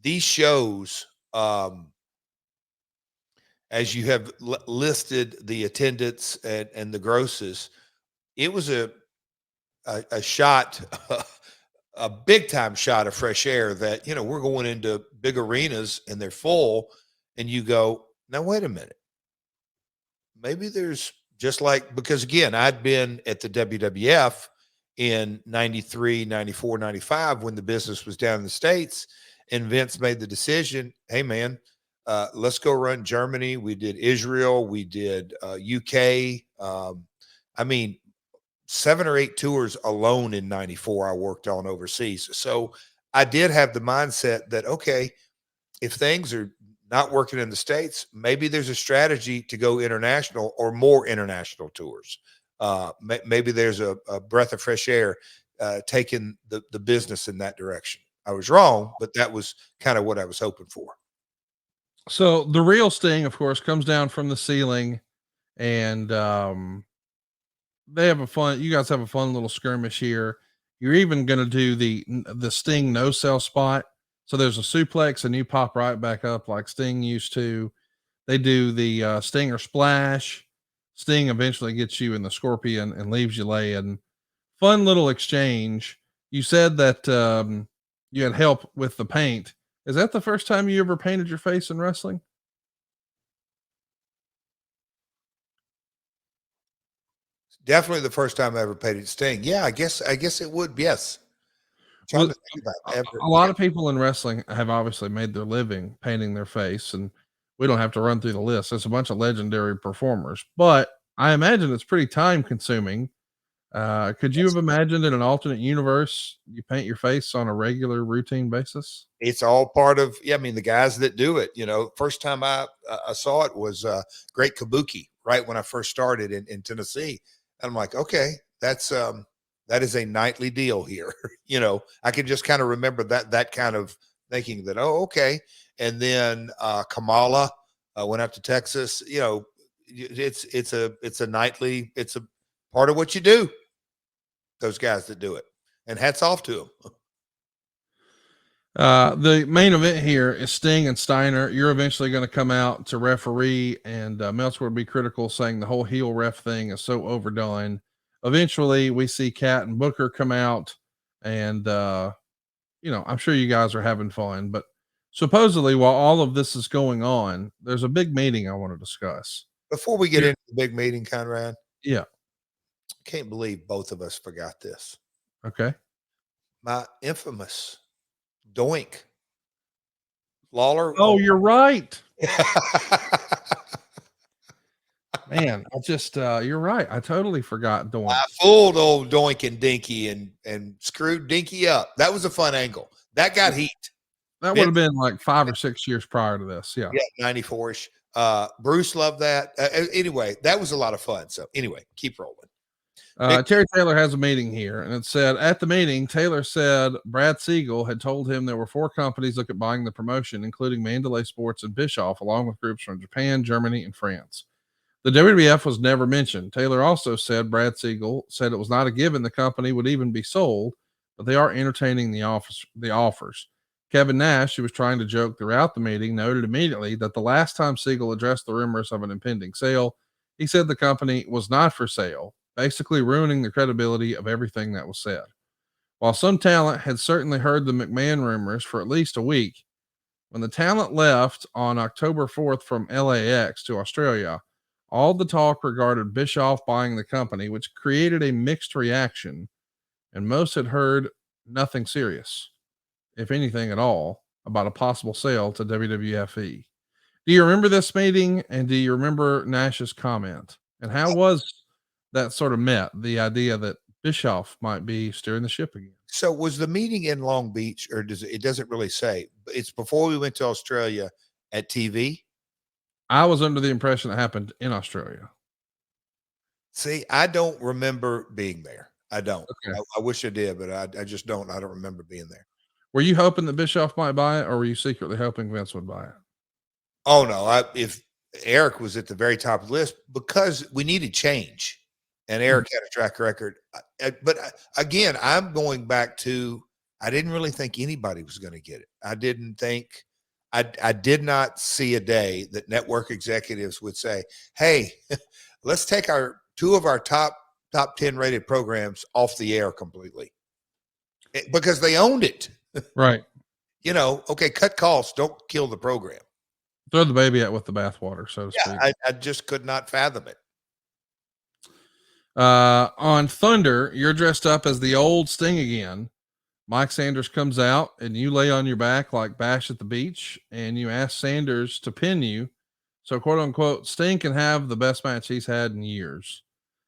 these shows, as you have listed the attendance and the grosses, it was a shot, a big time shot of fresh air that, you know, we're going into big arenas and they're full, and you go, now, wait a minute. Maybe there's just like, because again, I'd been at the WWF in 93, 94, 95 when the business was down in the States, and Vince made the decision, hey man, let's go run Germany. We did Israel. We did UK. I mean, 7 or 8 tours alone in 94 I worked on overseas. So I did have the mindset that, okay, if things are not working in the States, maybe there's a strategy to go international or more international tours. Maybe there's a breath of fresh air taking the business in that direction. I was wrong, but that was kind of what I was hoping for. So the real Sting, of course, comes down from the ceiling, and they have a fun. You guys have a fun little skirmish here. You're even going to do the Sting no sell spot. So there's a suplex, and you pop right back up like Sting used to. They do the Stinger splash. Sting eventually gets you in the Scorpion and leaves you laying. Fun little exchange. You said that you had help with the paint. Is that the first time you ever painted your face in wrestling? Definitely the first time I ever painted Sting. Yeah, I guess it would. Yes. I'm trying Well, to think about ever. a lot of people in wrestling have obviously made their living painting their face, and we don't have to run through the list. There's a bunch of legendary performers, but I imagine it's pretty time consuming. Could you have imagined in an alternate universe you paint your face on a regular routine basis? It's all part of, yeah, I mean, the guys that do it, first time I saw it was Great Kabuki, right when I first started in Tennessee. And I'm like, okay, that is a nightly deal here. I can just kind of remember that kind of thinking that, oh, okay. And then Kamala went out to Texas. It's a nightly, it's a part of what you do. Those guys that do it, and hats off to them. The main event here is Sting and Steiner. You're eventually going to come out to referee, and Meltzer would be critical, saying the whole heel ref thing is so overdone. Eventually, we see Kat and Booker come out, and I'm sure you guys are having fun. But supposedly, while all of this is going on, there's a big meeting I want to discuss. Before we get into the big meeting, Conrad, Yeah. can't believe both of us forgot this. Okay. My infamous Doink Lawler. Oh, you're right. Man, you're right. I totally forgot Doink. I fooled old Doink and Dinky and screwed Dinky up. That was a fun angle. That got heat. That would have been like 5 or 6 years prior to this. Yeah. Yeah, 94-ish. Bruce loved that. Anyway, that was a lot of fun. So anyway, keep rolling. Terry Taylor has a meeting here, and it said at the meeting, Taylor said Brad Siegel had told him there were 4 companies look at buying the promotion, including Mandalay Sports and Bischoff, along with groups from Japan, Germany, and France. The WWF was never mentioned. Taylor also said Brad Siegel said it was not a given the company would even be sold, but they are entertaining the offers. Kevin Nash, who was trying to joke throughout the meeting, noted immediately that the last time Siegel addressed the rumors of an impending sale, he said the company was not for sale, basically ruining the credibility of everything that was said. While some talent had certainly heard the McMahon rumors for at least a week, when the talent left on October 4th from LAX to Australia, all the talk regarded Bischoff buying the company, which created a mixed reaction, and most had heard nothing serious, if anything at all, about a possible sale to WWFE. Do you remember this meeting, and do you remember Nash's comment? And how was that sort of met, the idea that Bischoff might be steering the ship again? So was the meeting in Long Beach, or it doesn't really say? It's before we went to Australia at TV. I was under the impression it happened in Australia. See, I don't remember being there. I don't. Okay. I wish I did, but I just don't. I don't remember being there. Were you hoping that Bischoff might buy it, or were you secretly hoping Vince would buy it? Oh no! If Eric was at the very top of the list, because we needed change, and Eric had a track record. But again, I'm going back to, I didn't really think anybody was going to get it. I didn't think. I did not see a day that network executives would say, "Hey, let's take our 2 of our top 10 rated programs off the air completely," because they owned it. Right. Okay, cut costs, don't kill the program. Throw the baby out with the bathwater, so to speak. I just could not fathom it. On Thunder, you're dressed up as the old Sting again. Mike Sanders comes out and you lay on your back like Bash at the beach, and you ask Sanders to pin you. So, quote unquote, Sting can have the best match he's had in years.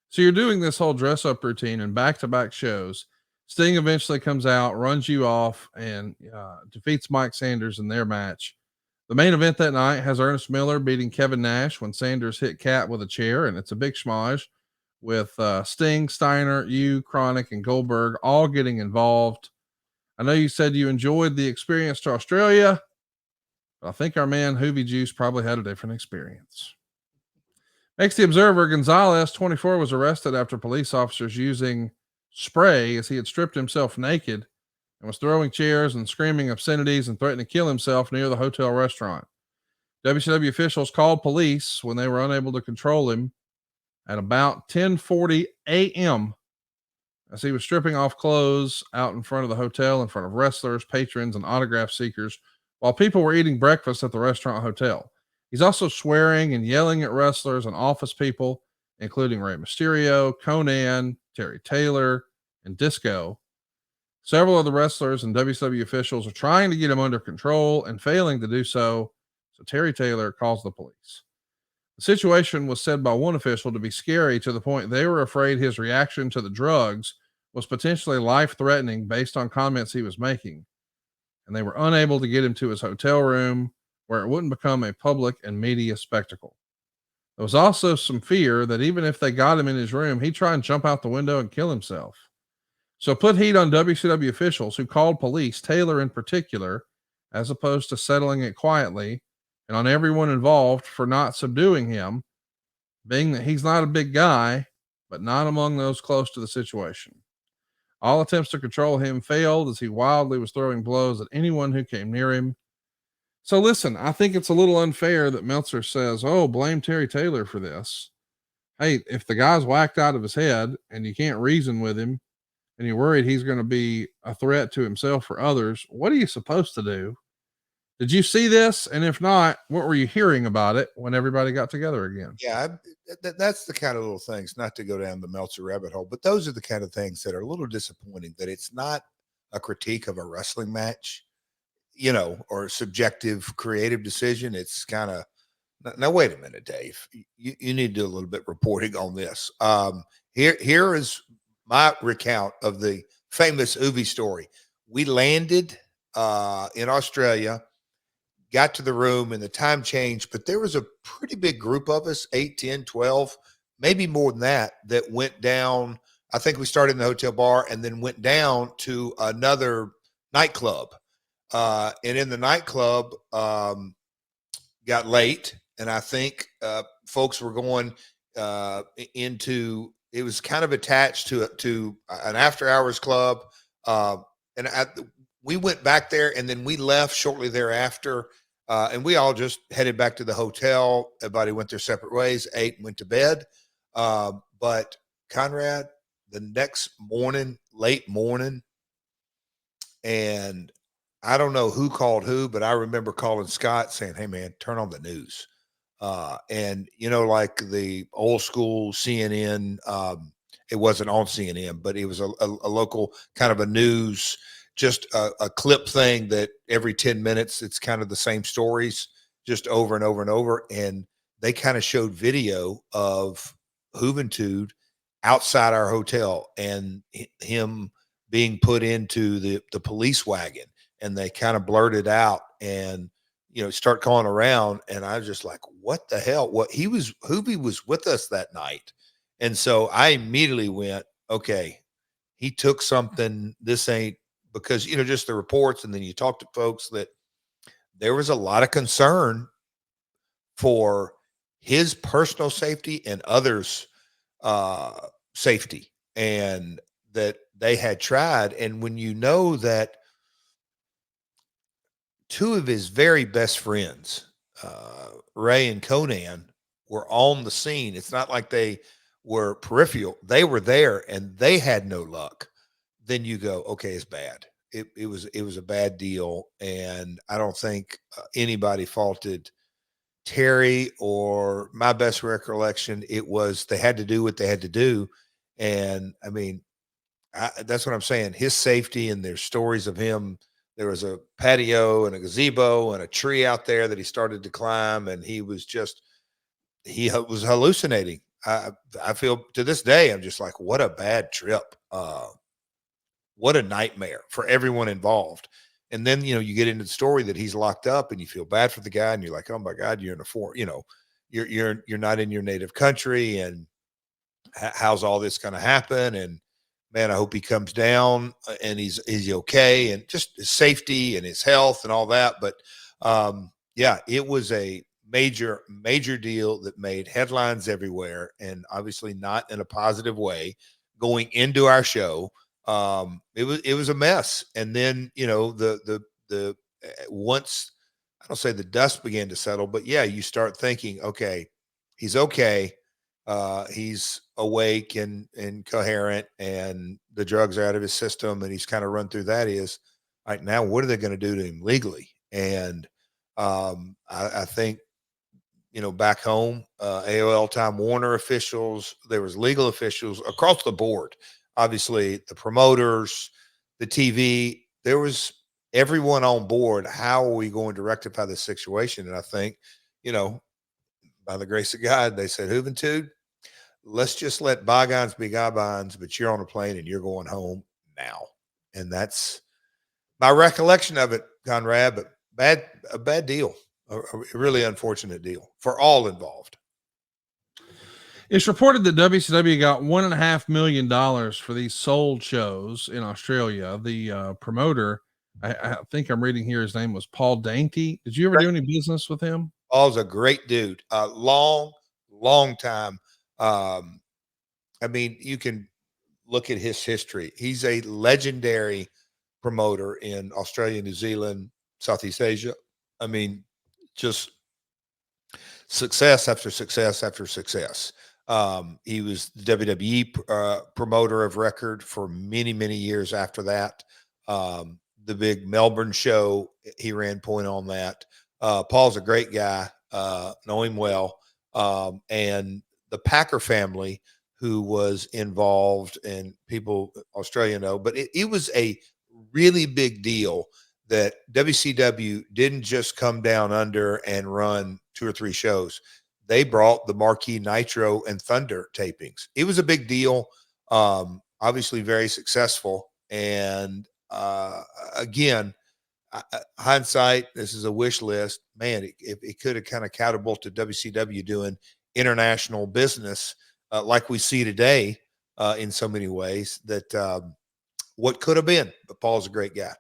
So you're doing this whole dress up routine and back-to-back shows. Sting eventually comes out, runs you off, and defeats Mike Sanders in their match. The main event that night has Ernest Miller beating Kevin Nash when Sanders hit Cat with a chair, and it's a big schmoz with Sting, Steiner, you, Chronic, and Goldberg all getting involved. I know you said you enjoyed the experience to Australia, but I think our man Hoovy Juice probably had a different experience. XT Observer Gonzalez, 24, was arrested after police officers using spray as he had stripped himself naked and was throwing chairs and screaming obscenities and threatening to kill himself near the hotel restaurant. WCW officials called police when they were unable to control him at about 10:40 a.m. as he was stripping off clothes out in front of the hotel in front of wrestlers, patrons, and autograph seekers while people were eating breakfast at the restaurant hotel. He's also swearing and yelling at wrestlers and office people, including Rey Mysterio, Conan, Terry Taylor, and Disco. Several of the wrestlers and WCW officials are trying to get him under control and failing to do so, so Terry Taylor calls the police. The situation was said by one official to be scary to the point they were afraid his reaction to the drugs was potentially life-threatening based on comments he was making, and they were unable to get him to his hotel room where it wouldn't become a public and media spectacle. There was also some fear that even if they got him in his room, he'd try and jump out the window and kill himself. So put heat on WCW officials who called police, Taylor in particular, as opposed to settling it quietly, and on everyone involved for not subduing him, being that he's not a big guy, but not among those close to the situation. All attempts to control him failed as he wildly was throwing blows at anyone who came near him. So listen, I think it's a little unfair that Meltzer says, oh, blame Terry Taylor for this. Hey, if the guy's whacked out of his head and you can't reason with him and you're worried he's going to be a threat to himself or others, what are you supposed to do? Did you see this? And if not, what were you hearing about it when everybody got together again? Yeah, that's the kind of little things, not to go down the Meltzer rabbit hole, but those are the kind of things that are a little disappointing, that it's not a critique of a wrestling match, or subjective creative decision. It's kind of, now wait a minute, Dave, you need to do a little bit reporting on this. Here is my recount of the famous Uvi story. We landed in Australia, got to the room, and the time changed, but there was a pretty big group of us, 8, 10, 12, maybe more than that went down. I think we started in the hotel bar and then went down to another nightclub. And in the nightclub, got late, and I think folks were going into, it was kind of attached to an after hours club, and we went back there, and then we left shortly thereafter, and we all just headed back to the hotel. Everybody went their separate ways, ate, and went to bed. But Conrad, the next morning, late morning, and I don't know who called who, but I remember calling Scott saying, hey man, turn on the news. And like the old school CNN, it wasn't on CNN, but it was a local kind of a news, just a clip thing that every 10 minutes, it's kind of the same stories just over and over and over. And they kind of showed video of Juventud outside our hotel and him being put into the police wagon. And they kind of blurted out and, start calling around. And I was just like, what the hell? Hoovy was with us that night. And so I immediately went, okay, he took something. This ain't, because, just the reports. And then you talk to folks that there was a lot of concern for his personal safety and others' safety, and that they had tried. And when you know that two of his very best friends, Ray and Conan, were on the scene, it's not like they were peripheral. They were there and they had no luck. Then you go, okay, it's bad. It was a bad deal. And I don't think anybody faulted Terry, or my best recollection, it was they had to do what they had to do. And I mean, that's what I'm saying. His safety, and there's stories of him. There was a patio and a gazebo and a tree out there that he started to climb, and he was hallucinating. I feel to this day, I'm just like, what a bad trip. What a nightmare for everyone involved. And then, you get into the story that he's locked up, and you feel bad for the guy, and you're like, oh my God, you're in a you're not in your native country. And how's all this going to happen? And man, I hope he comes down and he's okay, and just his safety and his health and all that. But yeah, it was a major deal that made headlines everywhere, and obviously not in a positive way going into our show. It was a mess. And then, the once, I don't say the dust began to settle, but yeah, you start thinking, okay, he's okay. He's awake and coherent, and the drugs are out of his system, and he's kind of run through that. Is right now, what are they going to do to him legally? And I think, back home, AOL Time Warner officials, there was legal officials across the board. Obviously, the promoters, the TV, there was everyone on board. How are we going to rectify this situation? And I think, by the grace of God, they said, Juventud, let's just let bygones be bygones, but you're on a plane and you're going home now. And that's my recollection of it, Conrad, but a bad deal, a really unfortunate deal for all involved. It's reported that WCW got $1.5 million for these sold shows in Australia. The promoter, I think I'm reading here, his name was Paul Dainty. Did you ever do any business with him? Paul's a great dude. Long time. I mean, you can look at his history. He's a legendary promoter in Australia, New Zealand, Southeast Asia. I mean, just success after success after success. He was the WWE promoter of record for many, many years after that. The big Melbourne show, he ran point on that. Paul's a great guy, know him well. And the Packer family, who was involved, and people Australia know, but it was a really big deal that WCW didn't just come down under and run 2 or 3 shows. They brought the Marquee Nitro and Thunder tapings. It was a big deal. Obviously very successful. And again, hindsight, this is a wish list, man. It could have kind of catapulted WCW doing international business like we see today in so many ways. That what could have been, but Paul's a great guy.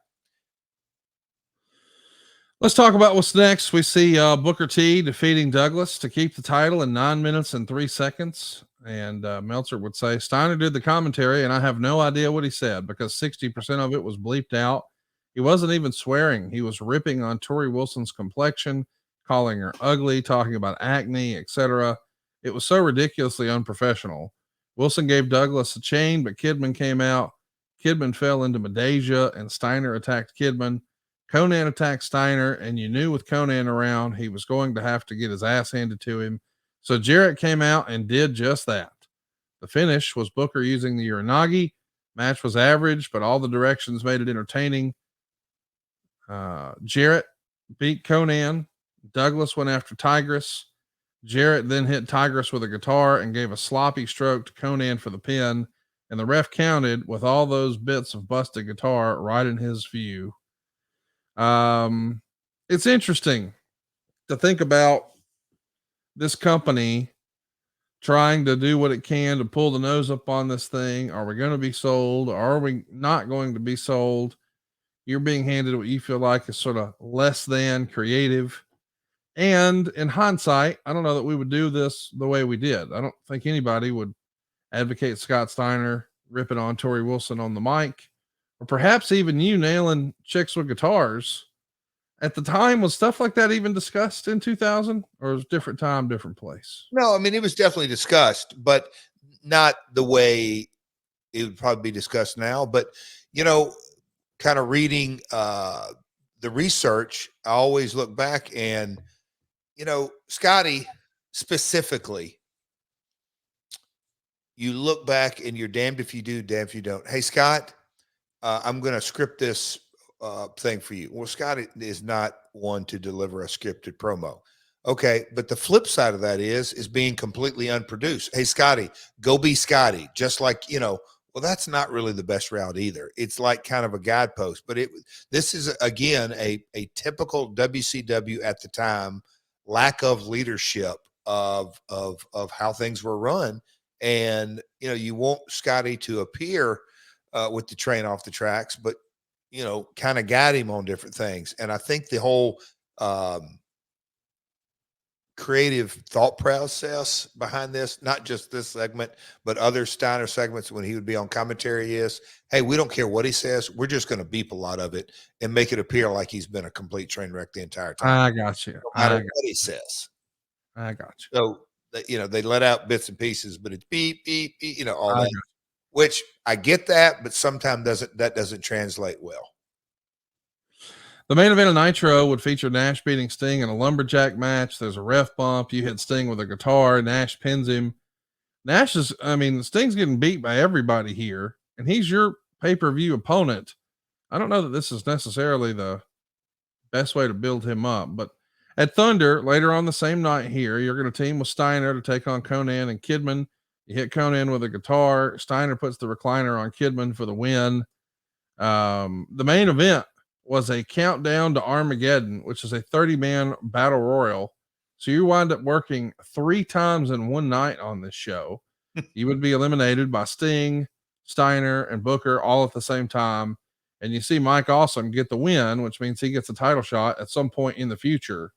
Let's talk about what's next. We see Booker T defeating Douglas to keep the title in 9 minutes and 3 seconds. And Meltzer would say Steiner did the commentary, and I have no idea what he said because 60% of it was bleeped out. He wasn't even swearing. He was ripping on Tori Wilson's complexion, calling her ugly, talking about acne, etc. It was so ridiculously unprofessional. Wilson gave Douglas a chain, but Kidman came out. Kidman fell into Madeja, and Steiner attacked Kidman. Conan attacked Steiner, and you knew with Conan around, he was going to have to get his ass handed to him. So Jarrett came out and did just that. The finish was Booker using the Uranagi. Match was average, but all the directions made it entertaining. Jarrett beat Conan. Douglas went after Tigress. Jarrett then hit Tigress with a guitar and gave a sloppy stroke to Conan for the pin. And the ref counted with all those bits of busted guitar right in his view. It's interesting to think about this company trying to do what it can to pull the nose up on this thing. Are we going to be sold? Are we not going to be sold? You're being handed what you feel like is sort of less than creative. And in hindsight, I don't know that we would do this the way we did. I don't think anybody would advocate Scott Steiner ripping on Tori Wilson on the mic, or perhaps even you nailing chicks with guitars. At the time, was stuff like that even discussed in 2000, or was different time, different place? No, I mean, it was definitely discussed, but not the way it would probably be discussed now. But, kind of reading the research, I always look back and, Scotty specifically, you look back and you're damned if you do, damned if you don't. Hey, Scott, I'm going to script this thing for you. Well, Scott is not one to deliver a scripted promo. Okay. But the flip side of that is being completely unproduced. Hey, Scotty, go be Scotty. Just like, well, that's not really the best route either. It's like kind of a guidepost, but this is again, a typical WCW at the time, lack of leadership of how things were run. And, you want Scotty to appear with the train off the tracks, but, kind of guide him on different things. And I think the whole creative thought process behind this, not just this segment, but other Steiner segments when he would be on commentary is, hey, we don't care what he says. We're just going to beep a lot of it and make it appear like he's been a complete train wreck the entire time. I got you. No matter what he says. I got you. So, they let out bits and pieces, but it's beep, beep, beep, all I that, which I get that, but sometimes that doesn't translate well. The main event of Nitro would feature Nash beating Sting in a lumberjack match. There's a ref bump. You hit Sting with a guitar. Nash pins him. Sting's getting beat by everybody here, and he's your pay-per-view opponent. I don't know that this is necessarily the best way to build him up, but at Thunder, later on the same night here, you're going to team with Steiner to take on Conan and Kidman. You hit Conan with a guitar. Steiner puts the recliner on Kidman for the win. The main event was a countdown to Armageddon, which is a 30-man battle royal. So you wind up working 3 times in one night on this show. You would be eliminated by Sting, Steiner, and Booker all at the same time. And you see Mike Awesome get the win, which means he gets a title shot at some point in the future.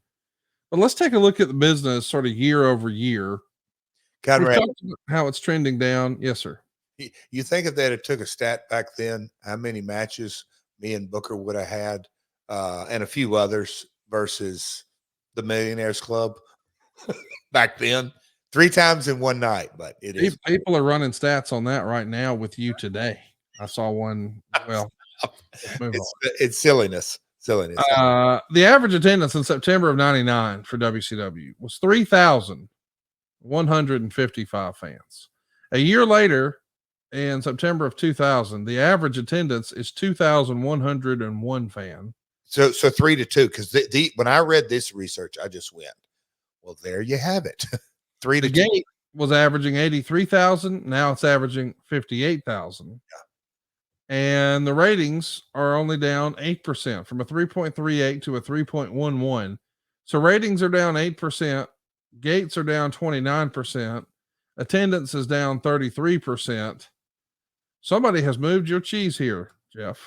But let's take a look at the business sort of year over year. Conrad, how it's trending down. Yes, sir. You think if they had took a stat back then, how many matches me and Booker would have had, and a few others versus the Millionaires Club back then, 3 times in one night. But it is, people are running stats on that right now with you today. I saw one. Well, it's silliness. The average attendance in September of '99 for WCW was 3,155 fans. A year later, in September of 2000, the average attendance is 2,101 fan. So 3-2, because when I read this research, I just went, well, there you have it. 3-2. The gate was averaging 83,000. Now it's averaging 58,000. Yeah. And the ratings are only down 8% from a 3.38 to a 3.11. So ratings are down 8%. Gates are down 29%. Attendance is down 33%. Somebody has moved your cheese here, Jeff.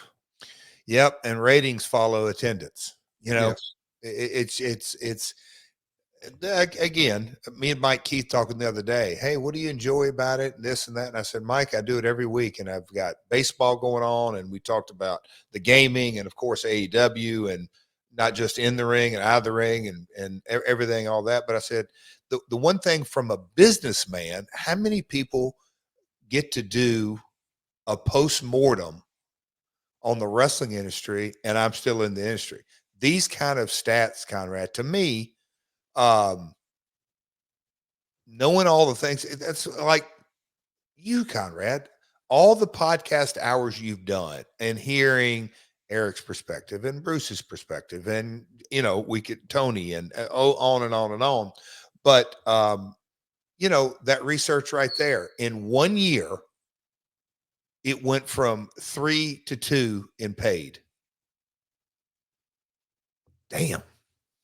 Yep. And ratings follow attendance. Yes. It's again, me and Mike Keith talking the other day. Hey, what do you enjoy about it? This and that. And I said, Mike, I do it every week, and I've got baseball going on, and we talked about the gaming, and of course AEW, and not just in the ring and out of the ring, and everything, all that. But I said, the one thing from a businessman, how many people get to do a post-mortem on the wrestling industry, and I'm still in the industry? These kind of stats, Conrad, to me, knowing all the things, that's like you, Conrad, all the podcast hours you've done and hearing Eric's perspective and Bruce's perspective, and we could Tony and on and on and on. But that research right there, in 1 year, it went from 3 to 2 in paid. Damn.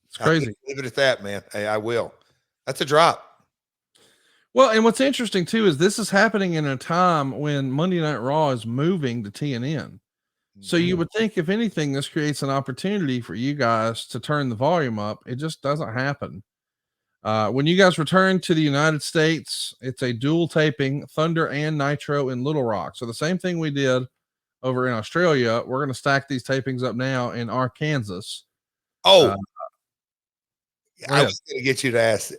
It's crazy. Leave it at that, man. Hey, I will. That's a drop. Well, and what's interesting too is this is happening in a time when Monday Night Raw is moving to TNN. So you would think, if anything, this creates an opportunity for you guys to turn the volume up. It just doesn't happen. When you guys return to the United States, it's a dual taping, Thunder and Nitro in Little Rock. So the same thing we did over in Australia, we're going to stack these tapings up now in Arkansas. Oh, I was going to get you to ask,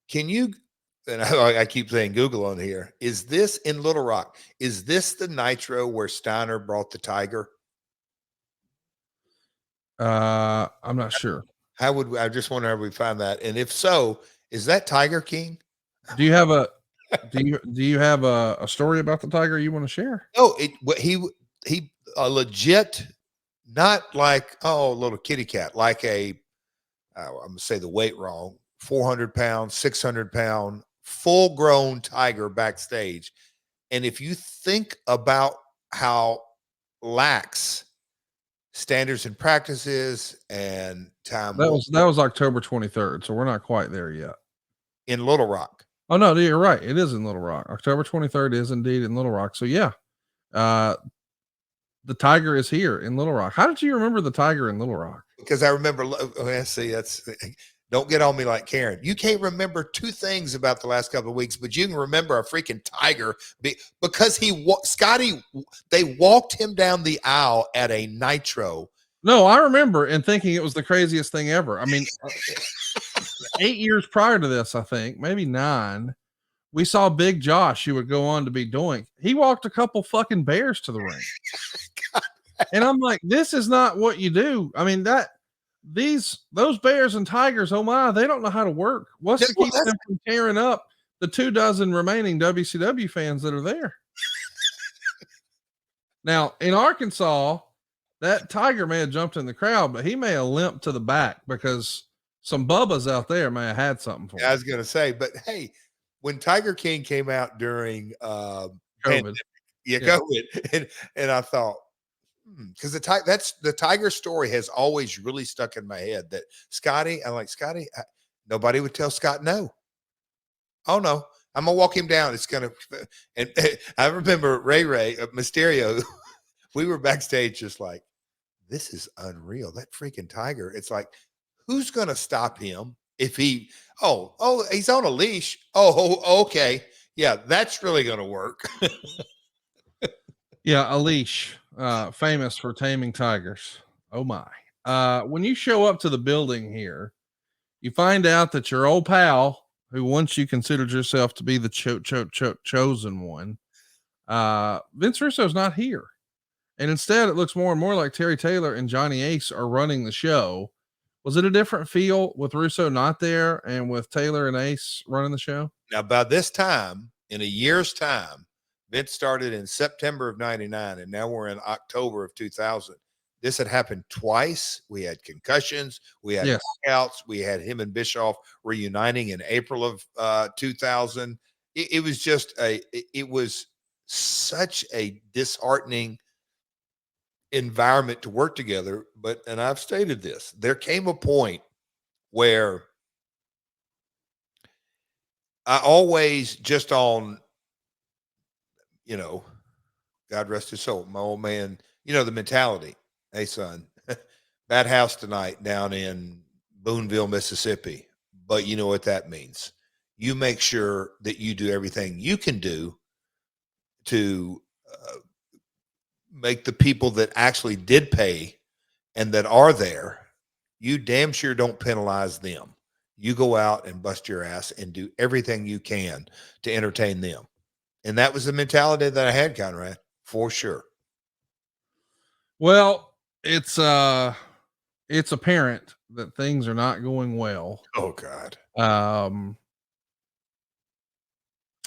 can you, and I keep saying Google on here, is this in Little Rock? Is this the Nitro where Steiner brought the Tiger? I'm not sure. I just wonder how we find that. And if so, is that Tiger King? Do you have a story about the Tiger you want to share? No, he a legit, not like, a little kitty cat, like I'm going to say the weight wrong, 400 pound, 600 pound, full grown tiger backstage. And if you think about how lax standards and practices and time, that was October 23rd. So we're not quite there yet in Little Rock. Oh no, you're right. It is in Little Rock. October 23rd is indeed in Little Rock. So yeah, the Tiger is here in Little Rock. How did you remember the Tiger in Little Rock? Because I remember, let's see, that's don't get on me like Karen. You can't remember two things about the last couple of weeks, but you can remember a freaking tiger because Scotty, they walked him down the aisle at a Nitro. No, I remember and thinking it was the craziest thing ever. I mean, 8 years prior to this, I think, maybe 9, we saw Big Josh, who would go on to be Doink. He walked a couple fucking bears to the ring. And I'm like, this is not what you do. I mean, those bears and tigers, oh my, they don't know how to work. What's to keep them from tearing up the 24 remaining WCW fans that are there? Now, in Arkansas, that tiger may have jumped in the crowd, but he may have limped to the back because some Bubbas out there may have had something for him. I was going to say, but hey, when Tiger King came out during COVID, COVID, and I thought, because the Tiger story has always really stuck in my head. That Scotty, nobody would tell Scott no. Oh no, I'm gonna walk him down. It's gonna, and I remember Ray Mysterio. We were backstage, just like, this is unreal. That freaking Tiger. It's like, who's gonna stop him if he? Oh, he's on a leash. Oh, okay, yeah, that's really gonna work. Yeah, a leash. Famous for taming tigers. Oh my. When you show up to the building here, you find out that your old pal, who once you considered yourself to be the chosen one, Vince Russo's not here. And instead it looks more and more like Terry Taylor and Johnny Ace are running the show. Was it a different feel with Russo not there and with Taylor and Ace running the show? Now, by this time, in a year's time, Vince started in September of 99, and now we're in October of 2000. This had happened twice. We had concussions. We had knockouts. We had him and Bischoff reuniting in April of 2000. It was just it was such a disheartening environment to work together. And I've stated this, there came a point where I always just on, God rest his soul, my old man, the mentality. Hey, son, bad house tonight down in Boonville, Mississippi. But you know what that means. You make sure that you do everything you can do to make the people that actually did pay and that are there, you damn sure don't penalize them. You go out and bust your ass and do everything you can to entertain them. And that was the mentality that I had, Conrad, for sure. Well, it's apparent that things are not going well. Oh God.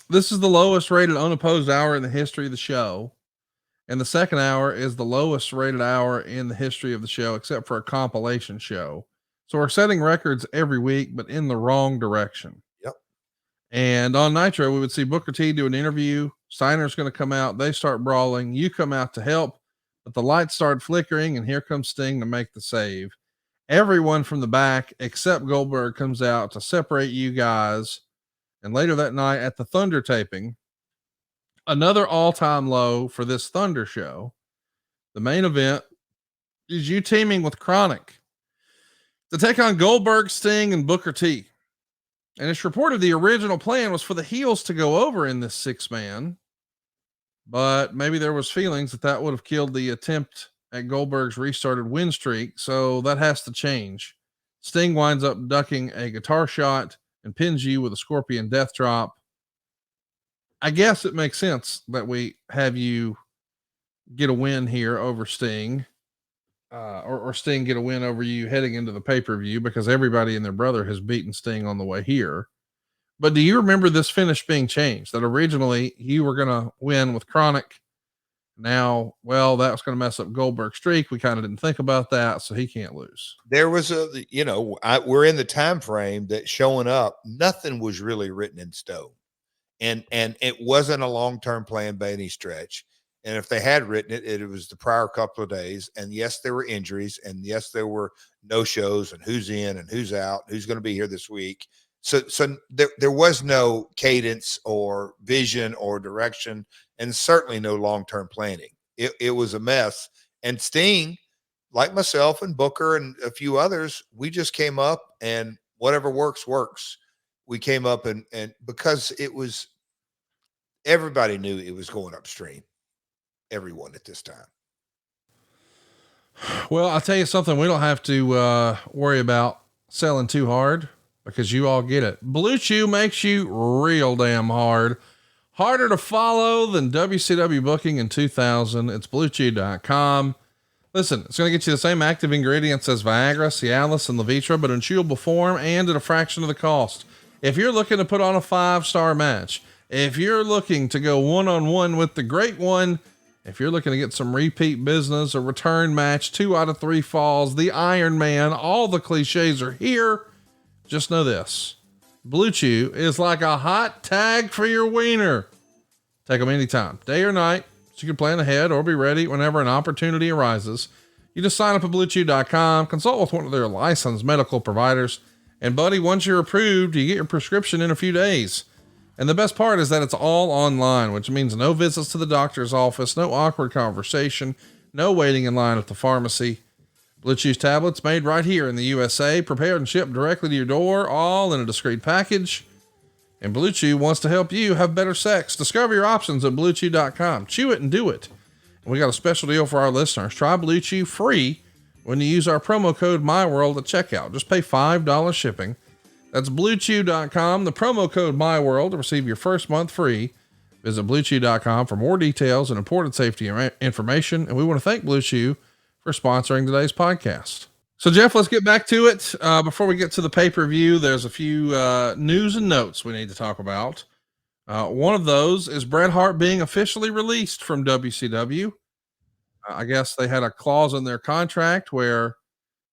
This is the lowest rated unopposed hour in the history of the show. And the second hour is the lowest rated hour in the history of the show, except for a compilation show. So we're setting records every week, but in the wrong direction. Yep. And on Nitro, we would see Booker T do an interview. Steiner's going to come out. They start brawling. You come out to help, but the lights start flickering, and here comes Sting to make the save. Everyone from the back, except Goldberg, comes out to separate you guys. And later that night at the Thunder taping, another all-time low for this Thunder show, the main event is you teaming with Chronic to take on Goldberg, Sting, and Booker T. And it's reported the original plan was for the heels to go over in this 6-man, but maybe there was feelings that would have killed the attempt at Goldberg's restarted win streak. So that has to change. Sting winds up ducking a guitar shot and pins you with a scorpion death drop. I guess it makes sense that we have you get a win here over Sting, or Sting get a win over you heading into the pay-per-view, because everybody and their brother has beaten Sting on the way here. But do you remember this finish being changed? That originally you were going to win with Chronic. Now, well, that was going to mess up Goldberg's streak. We kind of didn't think about that, so he can't lose. There was we're in the time frame that showing up, nothing was really written in stone. And it wasn't a long-term plan by any stretch. And if they had written it, it was the prior couple of days. And yes, there were injuries, and yes, there were no shows, and who's in and who's out, who's going to be here this week. So there was no cadence or vision or direction, and certainly no long-term planning. It was a mess. And Sting, like myself and Booker and a few others, we just came up and whatever works. We came up and because everybody knew it was going upstream. Everyone at this time. Well, I'll tell you something. We don't have to worry about selling too hard because you all get it. Blue Chew makes you real damn hard. Harder to follow than WCW booking in 2000. It's BlueChew.com. Listen, it's going to get you the same active ingredients as Viagra, Cialis, and Levitra, but in chewable form and at a fraction of the cost. If you're looking to put on a 5-star match, if you're looking to go one-on-one with the great one, if you're looking to get some repeat business, a return match, 2 out of 3 falls, the Iron Man, all the cliches are here. Just know this. Blue Chew is like a hot tag for your wiener. Take them anytime, day or night, so you can plan ahead or be ready whenever an opportunity arises. You just sign up at BlueChew.com, consult with one of their licensed medical providers, and buddy, once you're approved, you get your prescription in a few days. And the best part is that it's all online, which means no visits to the doctor's office, no awkward conversation, no waiting in line at the pharmacy. Blue Chew's tablets made right here in the USA, prepared and shipped directly to your door, all in a discreet package. And Blue Chew wants to help you have better sex. Discover your options at BlueChew.com. Chew it and do it. And we got a special deal for our listeners. Try Blue Chew free when you use our promo code MyWorld at checkout. Just pay $5 shipping. That's BlueChew.com. The promo code MyWorld to receive your first month free. Visit BlueChew.com for more details and important safety information. And we want to thank Blue Chew for sponsoring today's podcast. So Jeff, let's get back to it. Before we get to the pay-per-view, there's a few news and notes we need to talk about. One of those is Bret Hart being officially released from WCW. I guess they had a clause in their contract where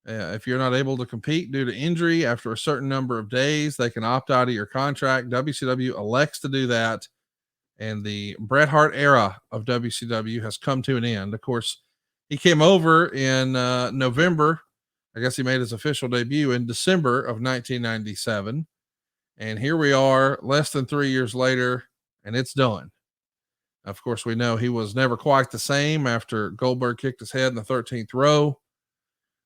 if you're not able to compete due to injury after a certain number of days, they can opt out of your contract. WCW elects to do that. And the Bret Hart era of WCW has come to an end. Of course, he came over in November. I guess he made his official debut in December of 1997. And here we are less than 3 years later, and it's done. Of course, we know he was never quite the same after Goldberg kicked his head in the 13th row.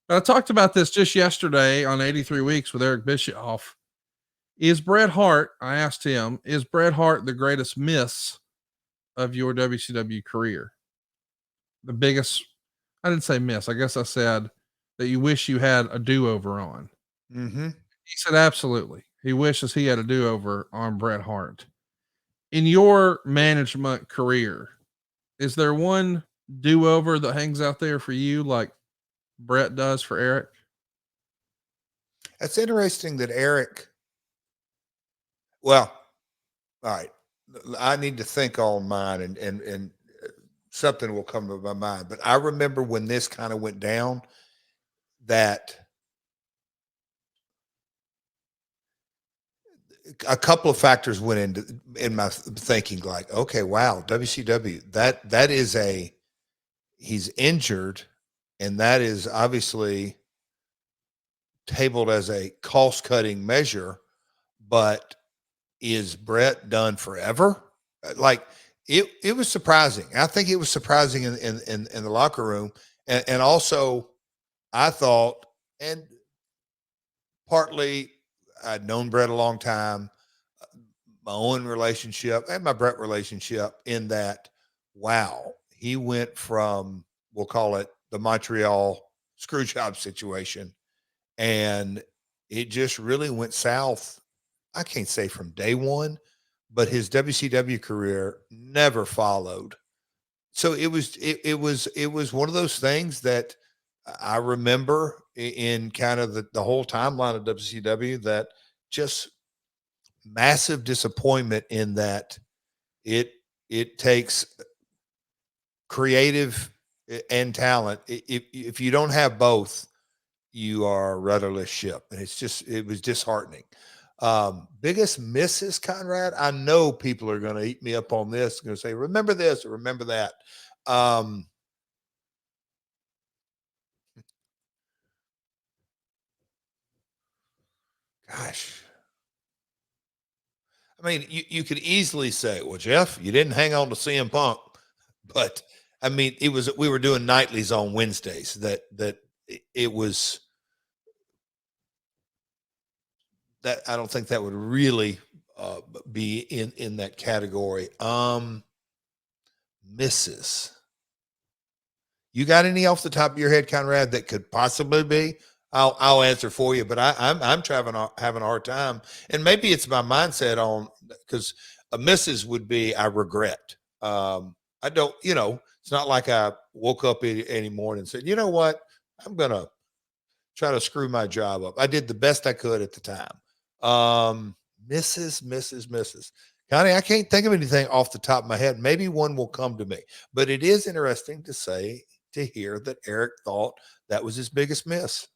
But I talked about this just yesterday on 83 Weeks with Eric Bischoff. Is Bret Hart, I asked him, is Bret Hart the greatest miss of your WCW career? The biggest, I didn't say miss. I guess I said that you wish you had a do-over on. Mm-hmm. He said, absolutely. He wishes he had a do-over on Bret Hart. In your management career, is there one do-over that hangs out there for you like Bret does for Eric? That's interesting that Eric, well, all right. I need to think on mine and something will come to my mind, but I remember when this kind of went down that a couple of factors went in my thinking, like, okay, wow, WCW, that is he's injured, and that is obviously tabled as a cost-cutting measure, but is Bret done forever? Like it was surprising. I think it was surprising in the locker room. And also I thought, and partly I'd known Bret a long time, my own relationship and my Bret relationship, in that, wow, he went from, we'll call it the Montreal screw job situation, and it just really went south. I can't say from day one, but his WCW career never followed. So it was one of those things that I remember in kind of the whole timeline of WCW, that just massive disappointment in that it takes creative and talent. If you don't have both, you are a rudderless ship. And it was disheartening. Biggest misses, Conrad. I know people are going to eat me up on this. Going to say, remember this or remember that. Gosh. I mean, you could easily say, well, Jeff, you didn't hang on to CM Punk, but I mean, we were doing nightlies on Wednesdays that it was that I don't think that would really be in that category. Misses. You got any off the top of your head, Conrad, that could possibly be? I'll answer for you, but I'm having a hard time, and maybe it's my mindset on, because a misses would be I regret. I don't, it's not like I woke up any morning and said, you know what, I'm gonna try to screw my job up. I did the best I could at the time. Misses. Connie, I can't think of anything off the top of my head. Maybe one will come to me, but it is interesting to hear that Eric thought that was his biggest miss.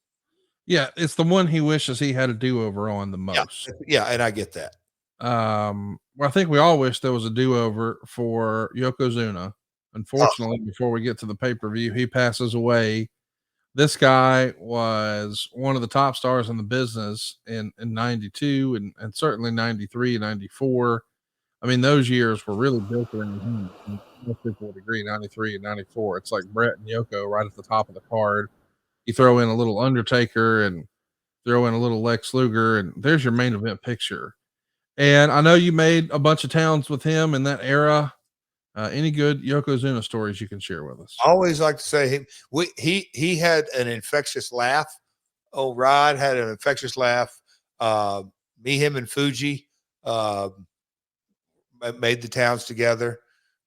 Yeah, it's the one he wishes he had a do-over on the most. Yeah, and I get that. Well, I think we all wish there was a do-over for Yokozuna. Unfortunately, before we get to the pay-per-view, he passes away. This guy was one of the top stars in the business in 92 and certainly 93 and 94. I mean, those years were really built around him. Most people would agree, 93 and 94. It's like Brett and Yoko right at the top of the card. You throw in a little Undertaker and throw in a little Lex Luger, and there's your main event picture. And I know you made a bunch of towns with him in that era. Any good Yokozuna stories you can share with us? I always like to say he had an infectious laugh. Oh, Rod had an infectious laugh. Me, him, and Fuji made the towns together.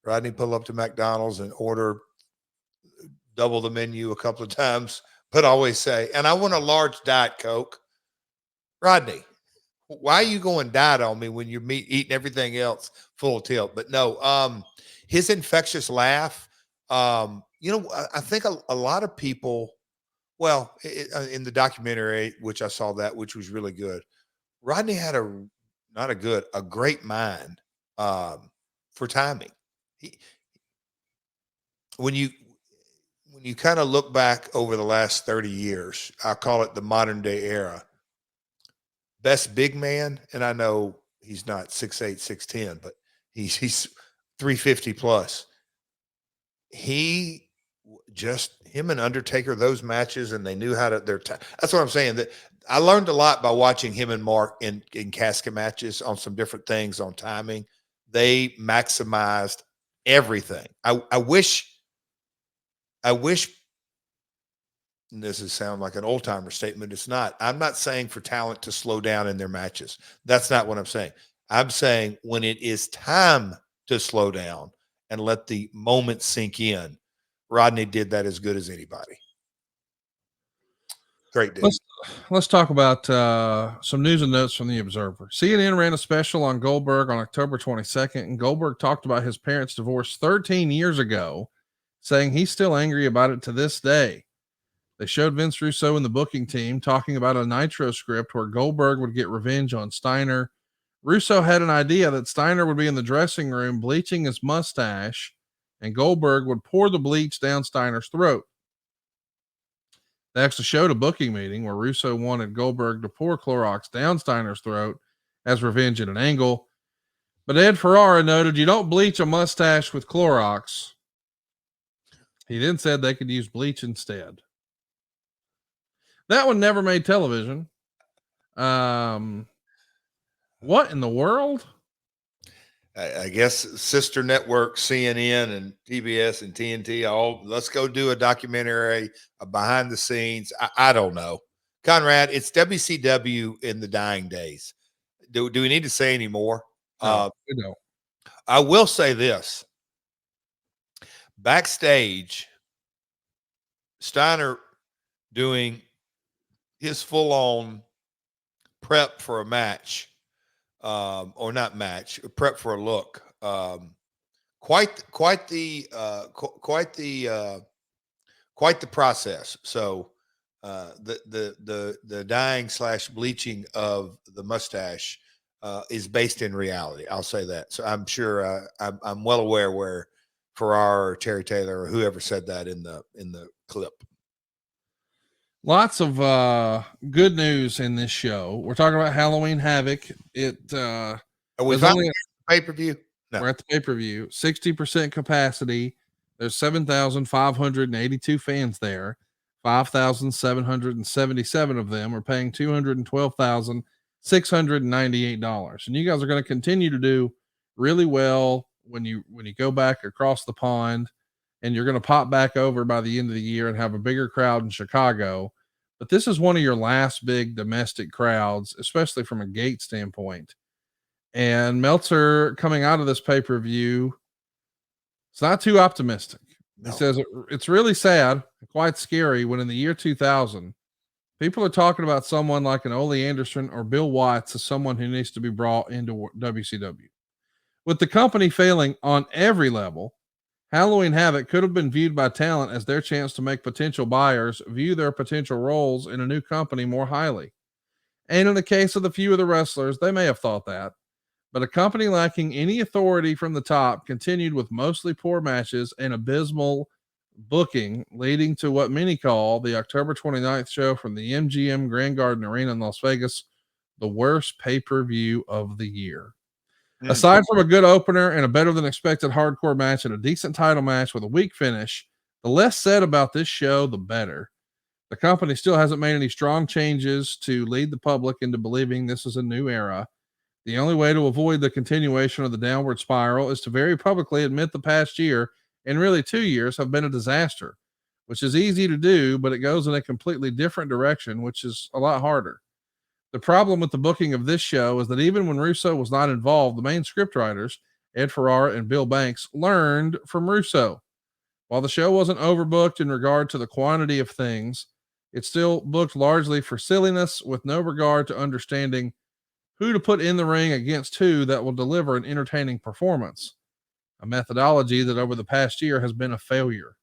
Rodney pull up to McDonald's and order double the menu a couple of times, but always say, and I want a large Diet Coke. Rodney, why are you going diet on me when you're eating everything else full tilt? But no, his infectious laugh, I think a lot of people, well, in the documentary, which I saw which was really good, Rodney had a great mind for timing. When you kind of look back over the last 30 years, I call it the modern day era. Best big man, and I know he's not 6'8", 6'10", but he's 350 plus. Him and Undertaker, those matches, and they knew how to. That's what I'm saying. That I learned a lot by watching him and Mark in casket matches on some different things on timing. They maximized everything. I wish. And this is sound like an old timer statement. It's not. I'm not saying for talent to slow down in their matches. That's not what I'm saying. I'm saying when it is time to slow down and let the moment sink in, Rodney did that as good as anybody. Great dude. Let's talk about some news and notes from the Observer. CNN ran a special on Goldberg on October 22nd, and Goldberg talked about his parents' divorce 13 years ago, saying he's still angry about it to this day. They showed Vince Russo and the booking team talking about a Nitro script where Goldberg would get revenge on Steiner. Russo had an idea that Steiner would be in the dressing room bleaching his mustache, and Goldberg would pour the bleach down Steiner's throat. They actually showed a booking meeting where Russo wanted Goldberg to pour Clorox down Steiner's throat as revenge at an angle. But Ed Ferrara noted, you don't bleach a mustache with Clorox. He then said they could use bleach instead. That one never made television. What in the world? I guess sister network, CNN and TBS and TNT, let's go do a documentary behind the scenes. I don't know. Conrad, it's WCW in the dying days. Do we need to say any more? No. I will say this. Backstage, Steiner doing his full-on prep for a match, or not match, prep for a look. Quite the process. So the dyeing / bleaching of the mustache is based in reality. I'll say that. So I'm sure I'm well aware where Ferrara or Terry Taylor or whoever said that in the clip. Lots of good news in this show. We're talking about Halloween Havoc. Are we finally at the pay-per-view? No. We're at the pay-per-view. 60% capacity. There's 7,582 fans there. 5,777 of them are paying $212,750 $698. And you guys are going to continue to do really well when you go back across the pond, and you're going to pop back over by the end of the year and have a bigger crowd in Chicago. But this is one of your last big domestic crowds, especially from a gate standpoint. And Meltzer, coming out of this pay-per-view, it's not too optimistic. No. He says it's really sad and quite scary when in the year 2000, people are talking about someone like an Ole Anderson or Bill Watts as someone who needs to be brought into WCW. With the company failing on every level, Halloween Havoc could have been viewed by talent as their chance to make potential buyers view their potential roles in a new company more highly. And in the case of the few of the wrestlers, they may have thought that. But a company lacking any authority from the top continued with mostly poor matches and abysmal booking, leading to what many call the October 29th show from the MGM Grand Garden Arena in Las Vegas, the worst pay-per-view of the year. Aside from a good opener and a better than expected hardcore match and a decent title match with a weak finish, the less said about this show, the better. The company still hasn't made any strong changes to lead the public into believing this is a new era. The only way to avoid the continuation of the downward spiral is to very publicly admit the past year, and really 2 years, have been a disaster, which is easy to do, but it goes in a completely different direction, which is a lot harder. The problem with the booking of this show is that even when Russo was not involved, the main scriptwriters, Ed Ferrara and Bill Banks, learned from Russo. While the show wasn't overbooked in regard to the quantity of things, it still booked largely for silliness with no regard to understanding who to put in the ring against who that will deliver an entertaining performance, a methodology that over the past year has been a failure.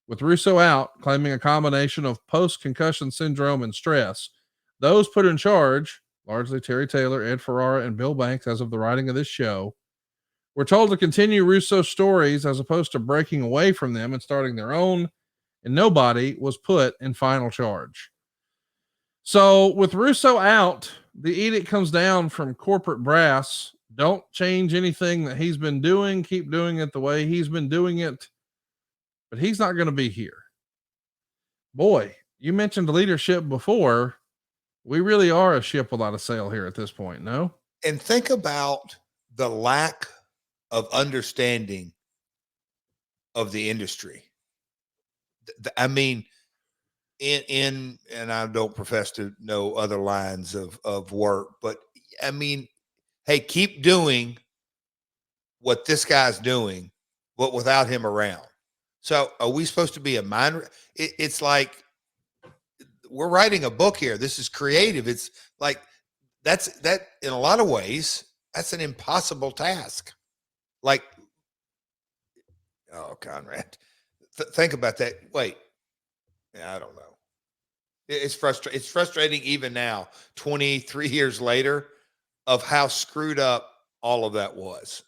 With Russo out, claiming a combination of post-concussion syndrome and stress, those put in charge, largely Terry Taylor, Ed Ferrara, and Bill Banks as of the writing of this show, were told to continue Russo's stories as opposed to breaking away from them and starting their own, and nobody was put in final charge. So with Russo out, the edict comes down from corporate brass. Don't change anything that he's been doing. Keep doing it the way he's been doing it. But he's not going to be here. Boy, you mentioned leadership before. We really are a ship without a sail here at this point, no? And think about the lack of understanding of the industry. I mean, and I don't profess to know other lines of work, but I mean, hey, keep doing what this guy's doing, but without him around. So are we supposed to be a mind? It's like we're writing a book here. This is creative. It's like that in a lot of ways, that's an impossible task. Like, oh, Conrad, think about that. Wait, I don't know. It's frustrating. It's frustrating even now, 23 years later, of how screwed up all of that was.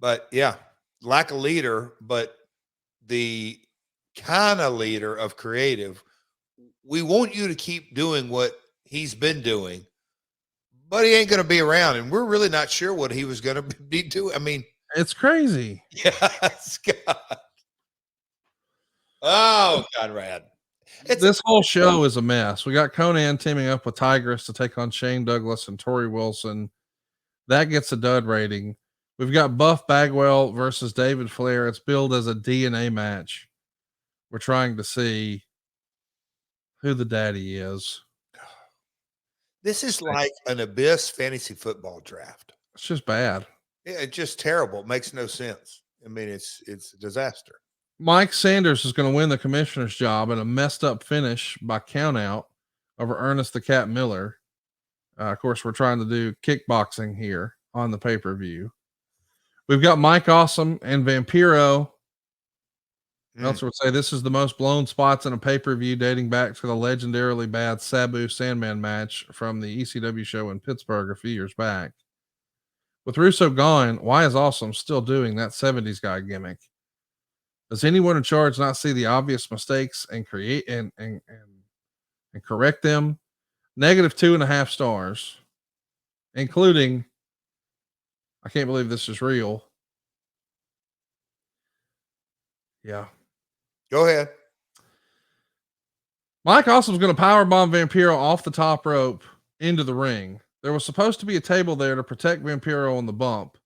But yeah, lack a leader, but the kind of leader of creative. We want you to keep doing what he's been doing, but he ain't going to be around. And we're really not sure what he was going to be doing. I mean, it's crazy. Yes, God. Oh, Conrad. This whole show is a mess. We got Conan teaming up with Tigress to take on Shane Douglas and Tori Wilson. That gets a dud rating. We've got Buff Bagwell versus David Flair. It's billed as a DNA match. We're trying to see who the daddy is. This is like an Abyss fantasy football draft. It's just bad. Yeah, it's just terrible. It makes no sense. I mean, it's a disaster. Mike Sanders is going to win the commissioner's job in a messed up finish by countout over Ernest the Cat Miller. Of course, we're trying to do kickboxing here on the pay-per-view. We've got Mike Awesome and Vampiro. Meltzer would say this is the most blown spots in a pay-per-view dating back to the legendarily bad Sabu Sandman match from the ECW show in Pittsburgh a few years back. With Russo gone, why is Awesome still doing that 70s guy gimmick? Does anyone in charge not see the obvious mistakes and create and correct them? -2.5 stars, including, I can't believe this is real. Yeah. Go ahead. Mike Awesome's going to powerbomb Vampiro off the top rope into the ring. There was supposed to be a table there to protect Vampiro on the bump,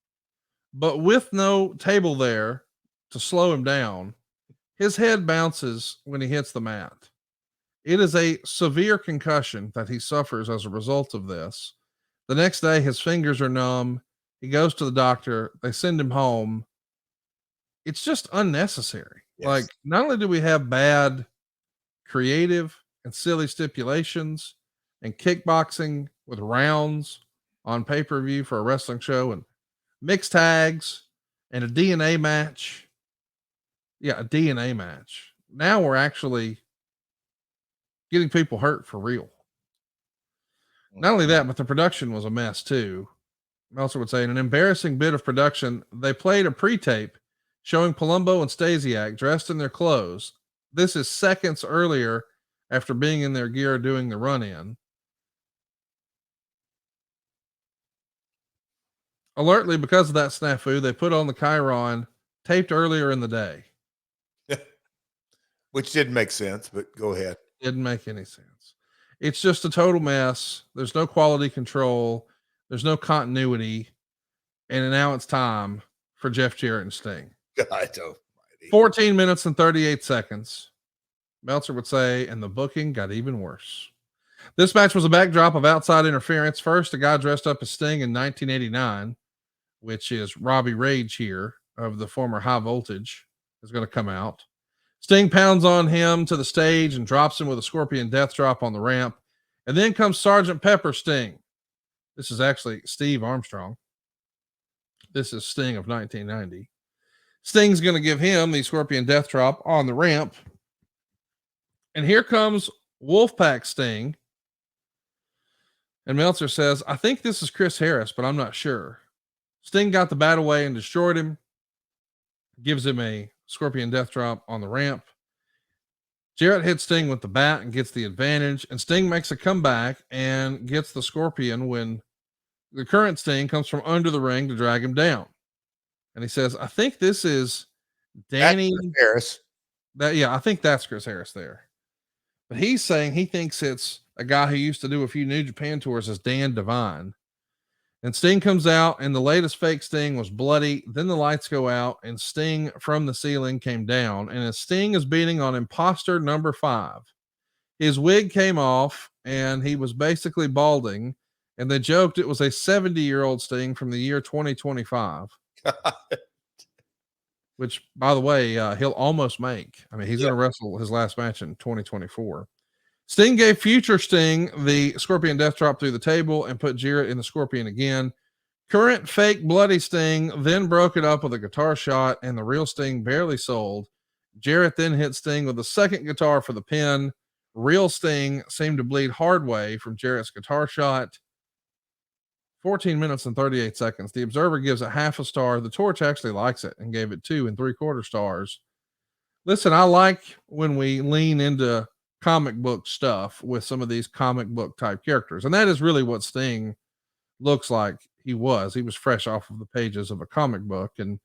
but with no table there to slow him down, his head bounces when he hits the mat. It is a severe concussion that he suffers as a result of this. The next day, his fingers are numb. He goes to the doctor. They send him home. It's just unnecessary. Yes. Like, not only do we have bad creative and silly stipulations and kickboxing with rounds on pay-per-view for a wrestling show and mixed tags and a DNA match. Yeah, a DNA match. Now we're actually getting people hurt for real. Not only that, but the production was a mess too. Meltzer would say, in an embarrassing bit of production, they played a pre-tape showing Palumbo and Stasiak dressed in their clothes. This is seconds earlier after being in their gear doing the run-in. Alertly, because of that snafu, they put on the Chiron taped earlier in the day. Which didn't make sense, but go ahead. Didn't make any sense. It's just a total mess. There's no quality control. There's no continuity. And now it's time for Jeff Jarrett and Sting. God almighty. 14 minutes and 38 seconds. Meltzer would say, and the booking got even worse. This match was a backdrop of outside interference. First, a guy dressed up as Sting in 1989, which is Robbie Rage here of the former High Voltage, is going to come out. Sting pounds on him to the stage and drops him with a Scorpion Death Drop on the ramp. And then comes Sergeant Pepper Sting. This is actually Steve Armstrong. This is Sting of 1990. Sting's going to give him the Scorpion Death Drop on the ramp. And here comes Wolfpack Sting. And Meltzer says, I think this is Chris Harris, but I'm not sure. Sting got the bat away and destroyed him. Gives him a Scorpion Death Drop on the ramp. Jarrett hits Sting with the bat and gets the advantage. And Sting makes a comeback and gets the Scorpion when the current Sting comes from under the ring to drag him down. And he says, I think this is Danny Harris. I think that's Chris Harris there. But he's saying he thinks it's a guy who used to do a few New Japan tours as Dan Devine. And Sting comes out, and the latest fake Sting was bloody. Then the lights go out, and Sting from the ceiling came down. And as Sting is beating on imposter number 5, his wig came off, and he was basically balding. And they joked it was a 70-year-old Sting from the year 2025. Which, by the way, he'll almost make. I mean, he's going to wrestle his last match in 2024. Sting gave future Sting the Scorpion Death Drop through the table and put Jarrett in the Scorpion again. Current fake bloody Sting then broke it up with a guitar shot, and the real Sting barely sold. Jarrett then hit Sting with a second guitar for the pin. Real Sting seemed to bleed hard way from Jarrett's guitar shot. 14 minutes and 38 seconds. The Observer gives it half a star. The Torch actually likes it and gave it 2 3/4 stars. Listen, I like when we lean into comic book stuff with some of these comic book type characters. And that is really what Sting looks like he was. He was fresh off of the pages of a comic book. And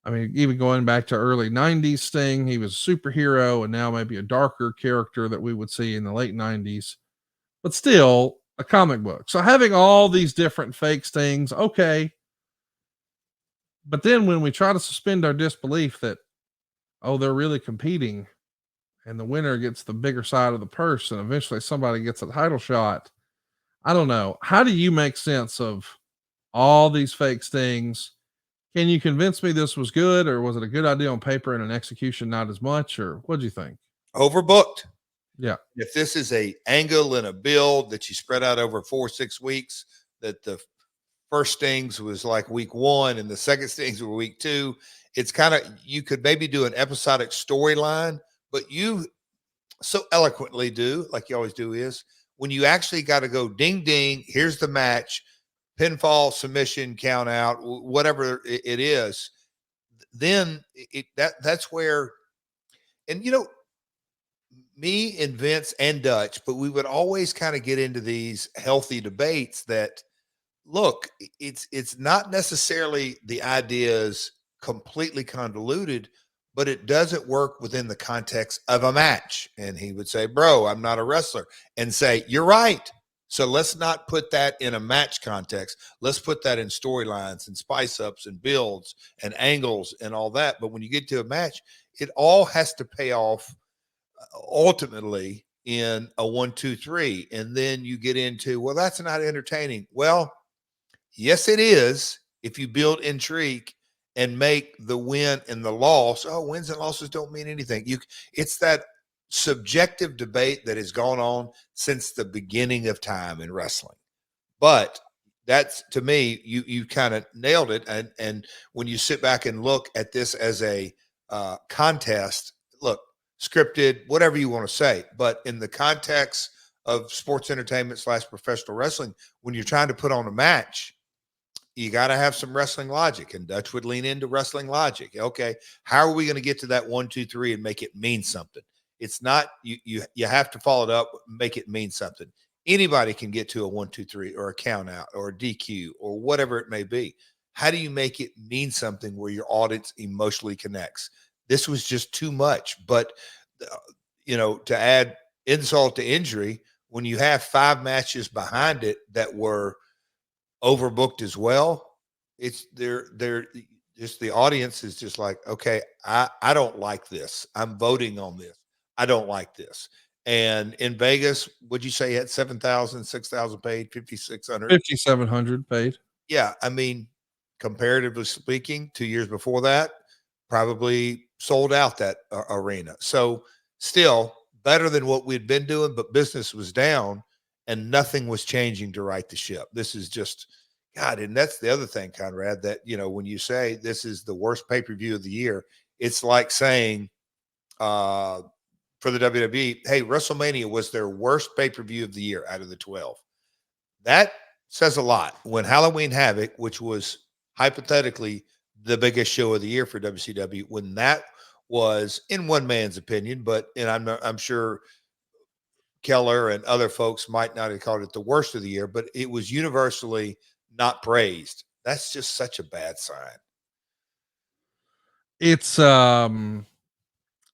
I mean, even going back to early 90s Sting, he was a superhero and now maybe a darker character that we would see in the late 90s, but still a comic book. So having all these different fake Stings, okay. But then when we try to suspend our disbelief that, oh, they're really competing and the winner gets the bigger side of the purse and eventually somebody gets a title shot, I don't know. How do you make sense of all these fake Stings? Can you convince me this was good, or was it a good idea on paper and an execution not as much, or what do you think? Overbooked. Yeah. If this is a angle and a build that you spread out over 4-6 weeks, that the first Stings was like week 1 and the second Stings were week 2, it's kind of, you could maybe do an episodic storyline, but you so eloquently do, like you always do, is when you actually got to go ding, ding, here's the match, pinfall, submission, count out, whatever it is, then that's where, and you know, me and Vince and Dutch, but we would always kind of get into these healthy debates that, look, it's not necessarily the ideas completely convoluted, but it doesn't work within the context of a match. And he would say, bro, I'm not a wrestler, and say, you're right. So let's not put that in a match context. Let's put that in storylines and spice ups and builds and angles and all that. But when you get to a match, it all has to pay off ultimately in a 1-2-3. And then you get into, well, that's not entertaining. Well, yes, it is. If you build intrigue and make the win and the loss, wins and losses don't mean anything. It's that subjective debate that has gone on since the beginning of time in wrestling. But that's, to me, you kind of nailed it. And when you sit back and look at this as a contest, look, scripted, whatever you want to say, but in the context of sports entertainment / professional wrestling, when you're trying to put on a match, you got to have some wrestling logic, and Dutch would lean into wrestling logic. Okay, how are we going to get to that 1-2-3 and make it mean something? It's not, you have to follow it up, make it mean something. Anybody can get to a 1-2-3 or a count out or a DQ or whatever it may be. How do you make it mean something where your audience emotionally connects? This was just too much. But, to add insult to injury, when you have 5 matches behind it that were overbooked as well, it's they're just, the audience is just like, okay, I don't like this. I'm voting on this. I don't like this. And in Vegas, would you say you had 7,000, 6,000 paid, 5,600? 5,700 paid. Yeah. I mean, comparatively speaking, 2 years before that, probably sold out that arena. So still better than what we'd been doing, but business was down and nothing was changing to right the ship. This is just, God. And that's the other thing, Conrad, that, when you say this is the worst pay-per-view of the year, it's like saying, for the WWE, hey, WrestleMania was their worst pay-per-view of the year out of the 12. That says a lot. When Halloween Havoc, which was hypothetically the biggest show of the year for WCW, when that was, in one man's opinion, I'm sure Keller and other folks might not have called it the worst of the year, but it was universally not praised. That's just such a bad sign.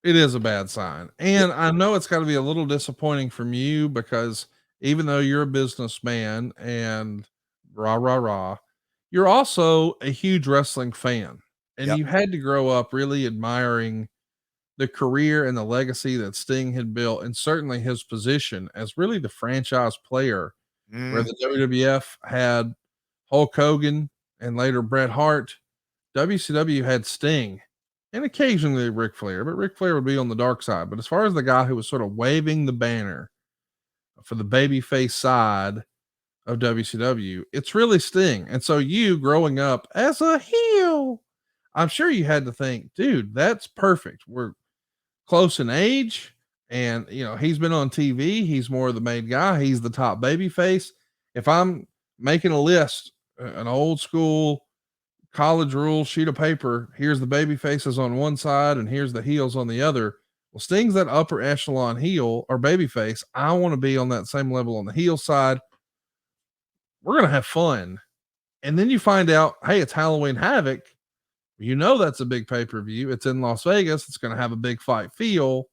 It is a bad sign. And I know it's got to be a little disappointing from you, because even though you're a businessman and rah, rah, rah, you're also a huge wrestling fan. And Yep. you had to grow up really admiring the career and the legacy that Sting had built, and certainly his position as really the franchise player, where the WWF had Hulk Hogan and later Bret Hart. WCW had Sting and occasionally Ric Flair, but Ric Flair would be on the dark side. But as far as the guy who was sort of waving the banner for the babyface side of WCW, it's really Sting. And so you growing up as a heel, I'm sure you had to think, dude, that's perfect. We're close in age, and he's been on TV. He's more of the main guy. He's the top babyface. If I'm making a list, an old school college rule sheet of paper, here's the baby faces on one side and here's the heels on the other. Well, Sting's that upper echelon heel or baby face. I want to be on that same level on the heel side. We're going to have fun. And then you find out, hey, it's Halloween Havoc. That's a big pay-per-view. It's in Las Vegas. It's going to have a big fight feel.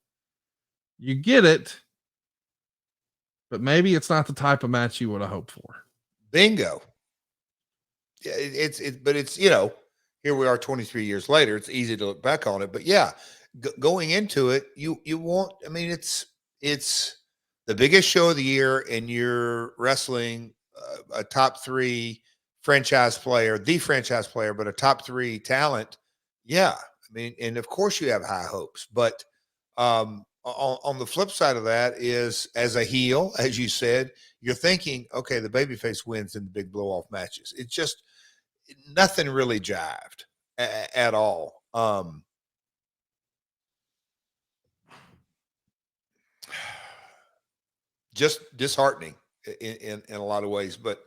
You get it. But maybe it's not the type of match you would have hoped for. Bingo. Yeah, but it's, here we are 23 years later. It's easy to look back on it, but yeah, going into it, you want, it's the biggest show of the year, and you're wrestling a top 3 franchise player, the franchise player, but a top 3 talent. Yeah. And of course you have high hopes, but on the flip side of that is, as a heel, as you said, you're thinking, okay, the babyface wins in the big blow off matches. It's just nothing really jived at all. Just disheartening in a lot of ways, but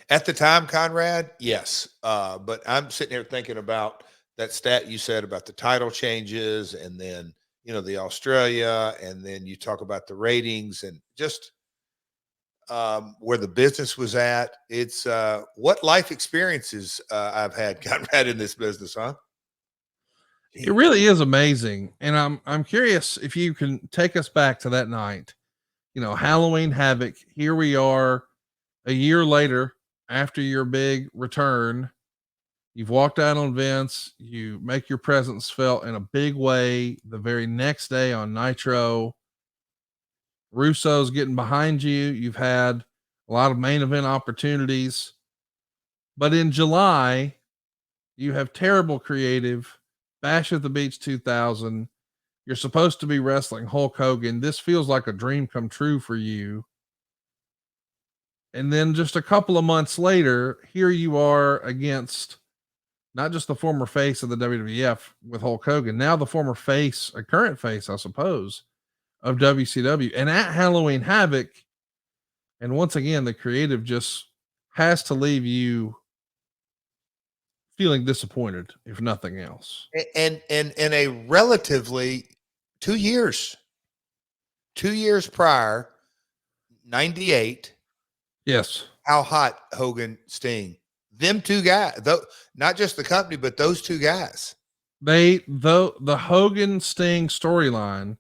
at the time, Conrad, yes. But I'm sitting here thinking about that stat you said about the title changes, and then, the Australia, and then you talk about the ratings and just where the business was at. It's what life experiences I've had, Conrad, in this business, huh? It really is amazing. And I'm curious if you can take us back to that night Halloween Havoc. Here we are a year later after your big return. You've walked out on Vince. You make your presence felt in a big way the very next day on Nitro. Russo's getting behind you. You've had a lot of main event opportunities. But in July, you have terrible creative, Bash at the Beach 2000. You're supposed to be wrestling Hulk Hogan. This feels like a dream come true for you. And then just a couple of months later, here you are against not just the former face of the WWF with Hulk Hogan, now the former face, a current face, I suppose, of WCW. And at Halloween Havoc, and once again, the creative just has to leave you feeling disappointed, if nothing else. And in a relatively 2 years prior, 98. Yes. How hot Hogan Sting, them two guys, though, not just the company, but those two guys. The Hogan Sting storyline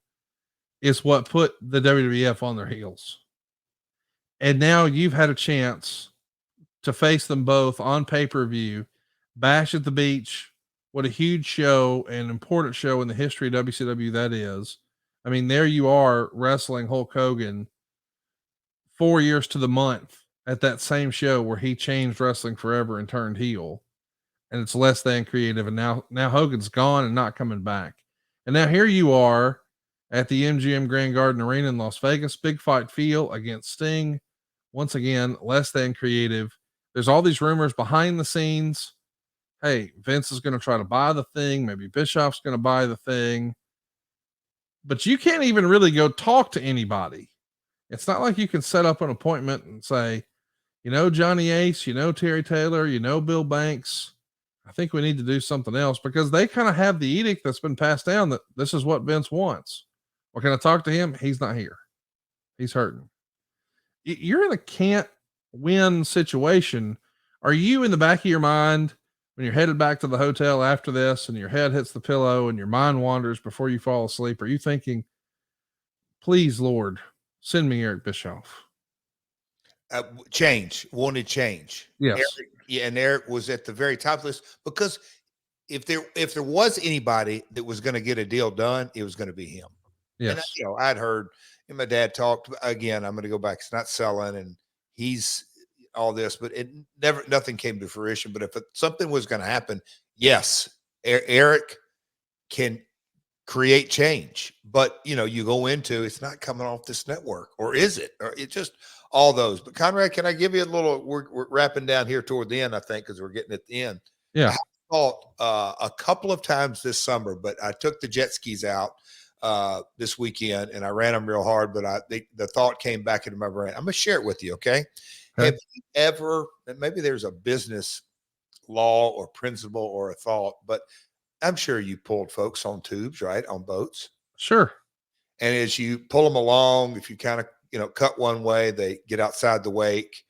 is what put the WWF on their heels. And now you've had a chance to face them both on pay-per-view. Bash at the Beach, what a huge show and important show in the history of WCW that is. I mean, there you are wrestling Hulk Hogan 4 years to the month at that same show where he changed wrestling forever and turned heel. And it's less than creative. And now Hogan's gone and not coming back. And now here you are at the MGM Grand Garden Arena in Las Vegas, big fight feel against Sting. Once again, less than creative. There's all these rumors behind the scenes. Hey, Vince is going to try to buy the thing. Maybe Bischoff's going to buy the thing. But you can't even really go talk to anybody. It's not like you can set up an appointment and say, Johnny Ace, Terry Taylor, Bill Banks. I think we need to do something else, because they kind of have the edict that's been passed down that this is what Vince wants. Or can I talk to him? He's not here. He's hurting. You're in a can't win situation. Are you in the back of your mind when you're headed back to the hotel after this and your head hits the pillow and your mind wanders before you fall asleep? Are you thinking, please, Lord, send me Eric Bischoff? Wanted change. Yes. Eric was at the very top of this, because if there was anybody that was going to get a deal done, it was going to be him. Yes. And I'd heard, and my dad talked again. I'm going to go back. It's not selling, and he's all this, but nothing came to fruition. But if something was going to happen, yes, Eric can create change. But you go into, it's not coming off this network, or is it? Or it just all those. But Conrad, can I give you a little? We're wrapping down here toward the end, I think, because we're getting at the end. Yeah. I thought a couple of times this summer, but I took the jet skis out this weekend and I ran them real hard. But the thought came back into my brain. I'm gonna share it with you, okay? Have you ever? And maybe there's a business law or principle or a thought, but I'm sure you pulled folks on tubes, right? On boats. Sure. And as you pull them along, if you kind of, cut one way, they get outside the wake,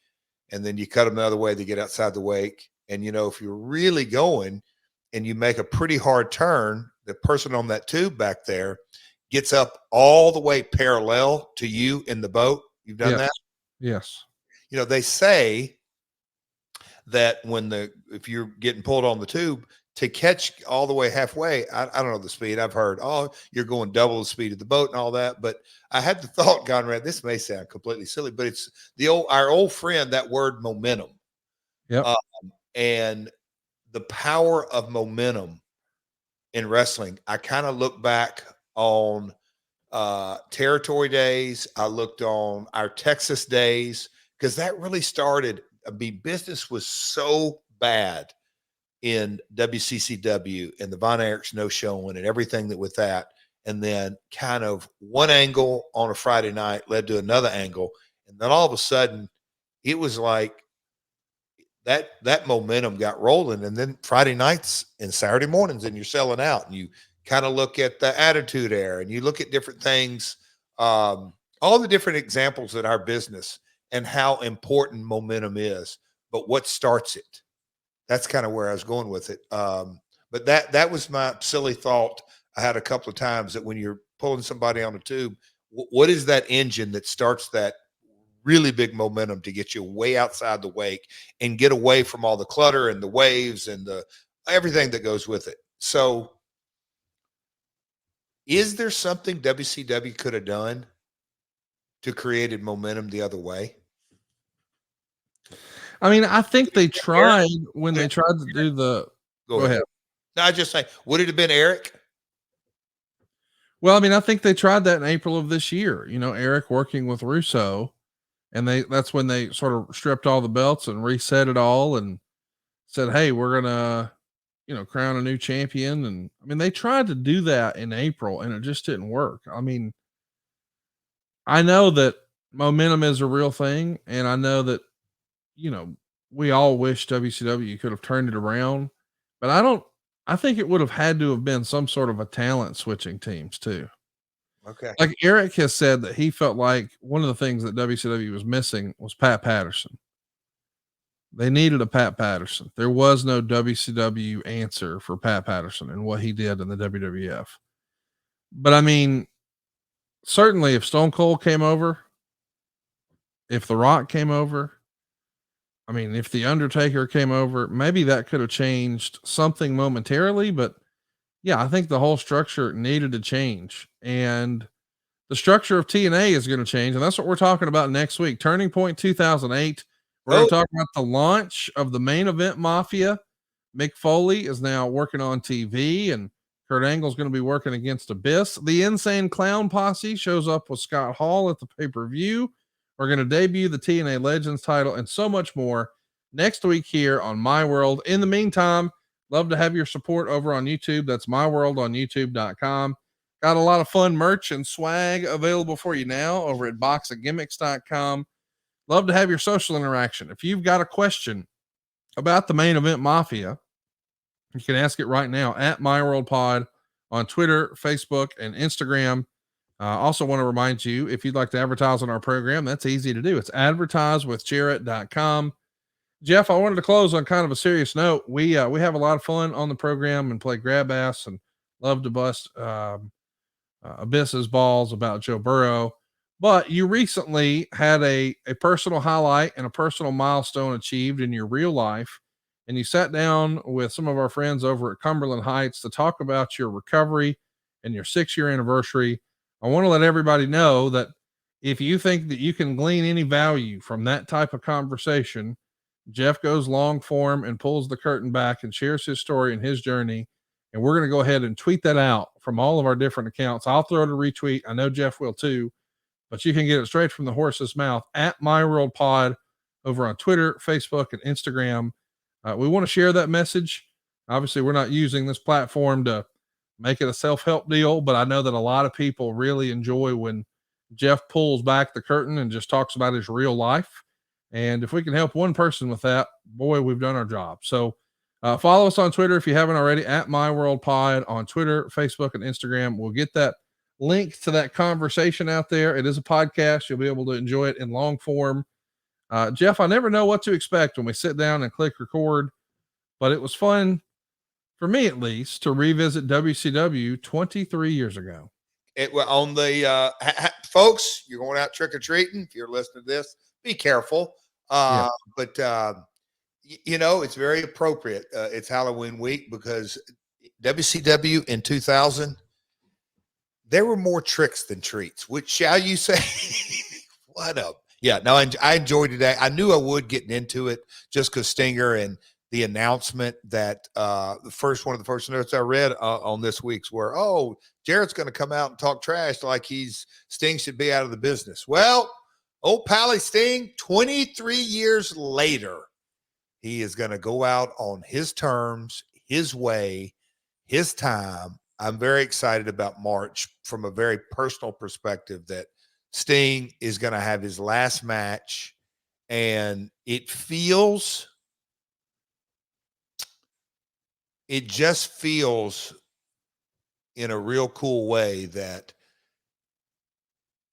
and then you cut them another way, they get outside the wake. And, if you're really going and you make a pretty hard turn, the person on that tube back there gets up all the way parallel to you in the boat. You've done that? Yes. They say that if you're getting pulled on the tube, to catch all the way halfway, I don't know the speed. I've heard, you're going double the speed of the boat and all that. But I had the thought, Conrad, this may sound completely silly, but it's our old friend, that word momentum. Yep. And the power of momentum in wrestling. I kind of look back on territory days. I looked on our Texas days, because that really started. Business was so bad in WCCW and the Von Erichs no showing and everything that with that. And then kind of one angle on a Friday night led to another angle. And then all of a sudden it was like that momentum got rolling. And then Friday nights and Saturday mornings, and you're selling out, and you kind of look at the Attitude Era, and you look at different things, all the different examples in our business and how important momentum is, but what starts it. That's kind of where I was going with it. But that was my silly thought. I had a couple of times that when you're pulling somebody on a tube, what is that engine that starts that really big momentum to get you way outside the wake and get away from all the clutter and the waves and the everything that goes with it? So is there something WCW could have done to create momentum the other way? I mean, I think they tried when they tried to do the. Go ahead. No, I just say, would it have been Eric? Well, I mean, I think they tried that in April of this year. Eric working with Russo, and that's when they sort of stripped all the belts and reset it all and said, "Hey, we're gonna, crown a new champion." And I mean, they tried to do that in April, and it just didn't work. I mean, I know that momentum is a real thing, and I know that we all wish WCW could have turned it around, but I think it would have had to have been some sort of a talent switching teams too. Okay. Like Eric has said that he felt like one of the things that WCW was missing was Pat Patterson. They needed a Pat Patterson. There was no WCW answer for Pat Patterson and what he did in the WWF. But I mean, certainly if Stone Cold came over, if The Rock came over, I mean, if The Undertaker came over, maybe that could have changed something momentarily. But yeah, I think the whole structure needed to change. And the structure of TNA is going to change. And that's what we're talking about next week. Turning Point 2008. We're going to talk about the launch of the Main Event Mafia. Mick Foley is now working on TV, and Kurt Angle's going to be working against Abyss. The Insane Clown Posse shows up with Scott Hall at the pay-per-view. We're going to debut the TNA Legends title and so much more next week here on My World. In the meantime, love to have your support over on YouTube. That's My World on YouTube.com. Got a lot of fun merch and swag available for you now over at boxofgimmicks.com. Love to have your social interaction. If you've got a question about the Main Event Mafia, you can ask it right now at MyWorldPod on Twitter, Facebook, and Instagram. Also want to remind you, if you'd like to advertise on our program, that's easy to do. It's advertisewithjarrett.com. Jeff, I wanted to close on kind of a serious note. We have a lot of fun on the program and play grab ass and love to bust Abyss's balls about Joe Burrow. But you recently had a personal highlight and a personal milestone achieved in your real life. And you sat down with some of our friends over at Cumberland Heights to talk about your recovery and your 6-year anniversary. I want to let everybody know that if you think that you can glean any value from that type of conversation, Jeff goes long form and pulls the curtain back and shares his story and his journey. And we're going to go ahead and tweet that out from all of our different accounts. I'll throw it a retweet. I know Jeff will too, but you can get it straight from the horse's mouth at MyWorldPod over on Twitter, Facebook, and Instagram. We want to share that message. Obviously, we're not using this platform to make it a self-help deal, but I know that a lot of people really enjoy when Jeff pulls back the curtain and just talks about his real life. And if we can help one person with that, boy, we've done our job. So follow us on Twitter if you haven't already, at MyWorldPod on Twitter, Facebook, and Instagram. We'll get that link to that conversation out there. It is a podcast. You'll be able to enjoy it in long form. Jeff, I never know what to expect when we sit down and click record, but it was fun, for me at least, to revisit WCW 23 years ago. It was on the folks, you're going out trick-or-treating. If you're listening to this, be careful. But it's very appropriate. It's Halloween week because WCW in 2000, there were more tricks than treats, which shall you say? What up? Yeah, no, I enjoyed today. I knew I would getting into it just because Stinger and the announcement that one of the first notes I read on this week's were, oh, Jarrett's going to come out and talk trash like Sting should be out of the business. Well, old Pally Sting, 23 years later, he is going to go out on his terms, his way, his time. I'm very excited about March from a very personal perspective that Sting is going to have his last match, and it just feels in a real cool way that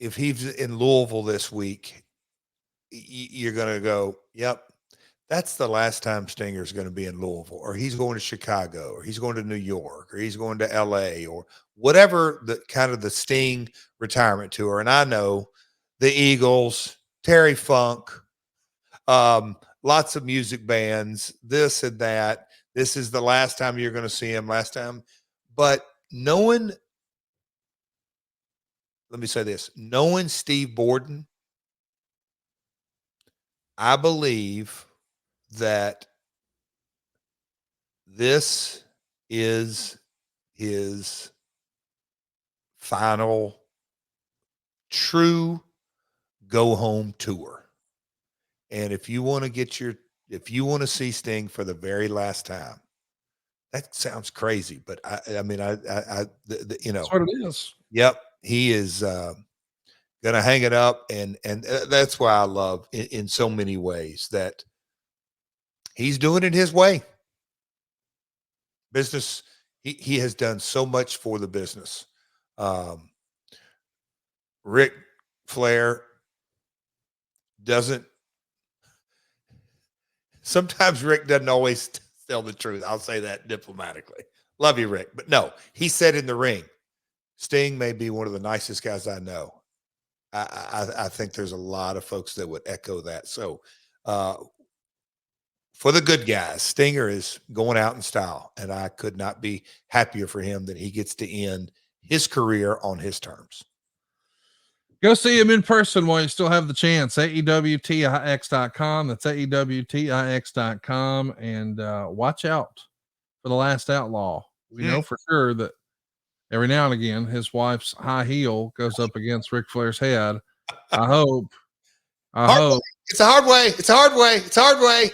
if he's in Louisville this week, you're going to go, yep, that's the last time Stinger's going to be in Louisville, or he's going to Chicago, or he's going to New York, or he's going to LA, or whatever the kind of the Sting retirement tour. And I know the Eagles, Terry Funk, lots of music bands, this and that. This is the last time you're going to see him, last time. But knowing, let me say this, knowing Steve Borden, I believe that this is his final true go home tour. And if you want to see Sting for the very last time, that sounds crazy, but I mean, you know, That's what it is. yep, he is going to hang it up. And that's why I love in so many ways that he's doing it his way. Business. He has done so much for the business. Ric Flair doesn't. Sometimes Rick doesn't always tell the truth. I'll say that diplomatically. Love you, Rick. But no, he said in the ring, Sting may be one of the nicest guys I know. I think there's a lot of folks that would echo that. So for the good guys, Stinger is going out in style, and I could not be happier for him that he gets to end his career on his terms. Go see him in person while you still have the chance. AEWTIX.com. That's AEWTIX.com. And watch out for the Last Outlaw. We know for sure that every now and again his wife's high heel goes up against Ric Flair's head. I hope. It's a hard way. It's a hard way. It's a hard way.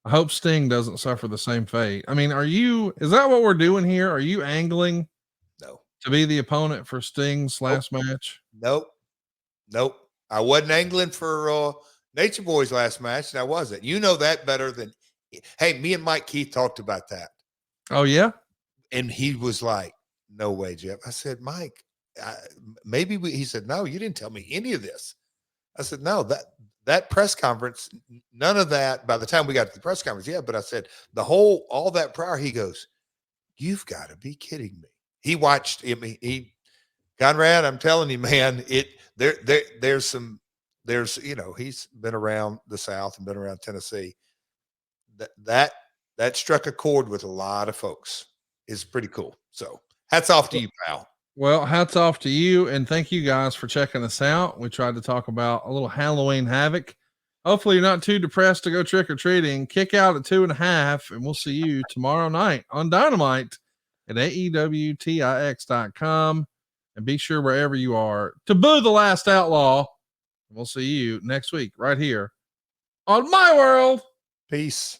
I hope Sting doesn't suffer the same fate. I mean, is that what we're doing here? Are you angling to be the opponent for Sting's last match? Nope. I wasn't angling for Nature Boy's last match, and I wasn't. You know that better than. Hey, me and Mike Keith talked about that. Oh yeah, and he was like, "No way, Jeff." I said, "Mike, maybe we." He said, "No, you didn't tell me any of this." I said, "No, that press conference, none of that." By the time we got to the press conference, yeah, but I said all that prior. He goes, "You've got to be kidding me." He watched. I mean, Conrad, I'm telling you, man, there's he's been around the South and been around Tennessee. That struck a chord with a lot of folks. It's pretty cool. So hats off to you, pal. Well, hats off to you, and thank you guys for checking us out. We tried to talk about a little Halloween Havoc. Hopefully you're not too depressed to go trick-or-treating. Kick out at 2.5, and we'll see you tomorrow night on Dynamite at AEWTIX.com. And be sure wherever you are to boo the Last Outlaw. We'll see you next week right here on My World. Peace.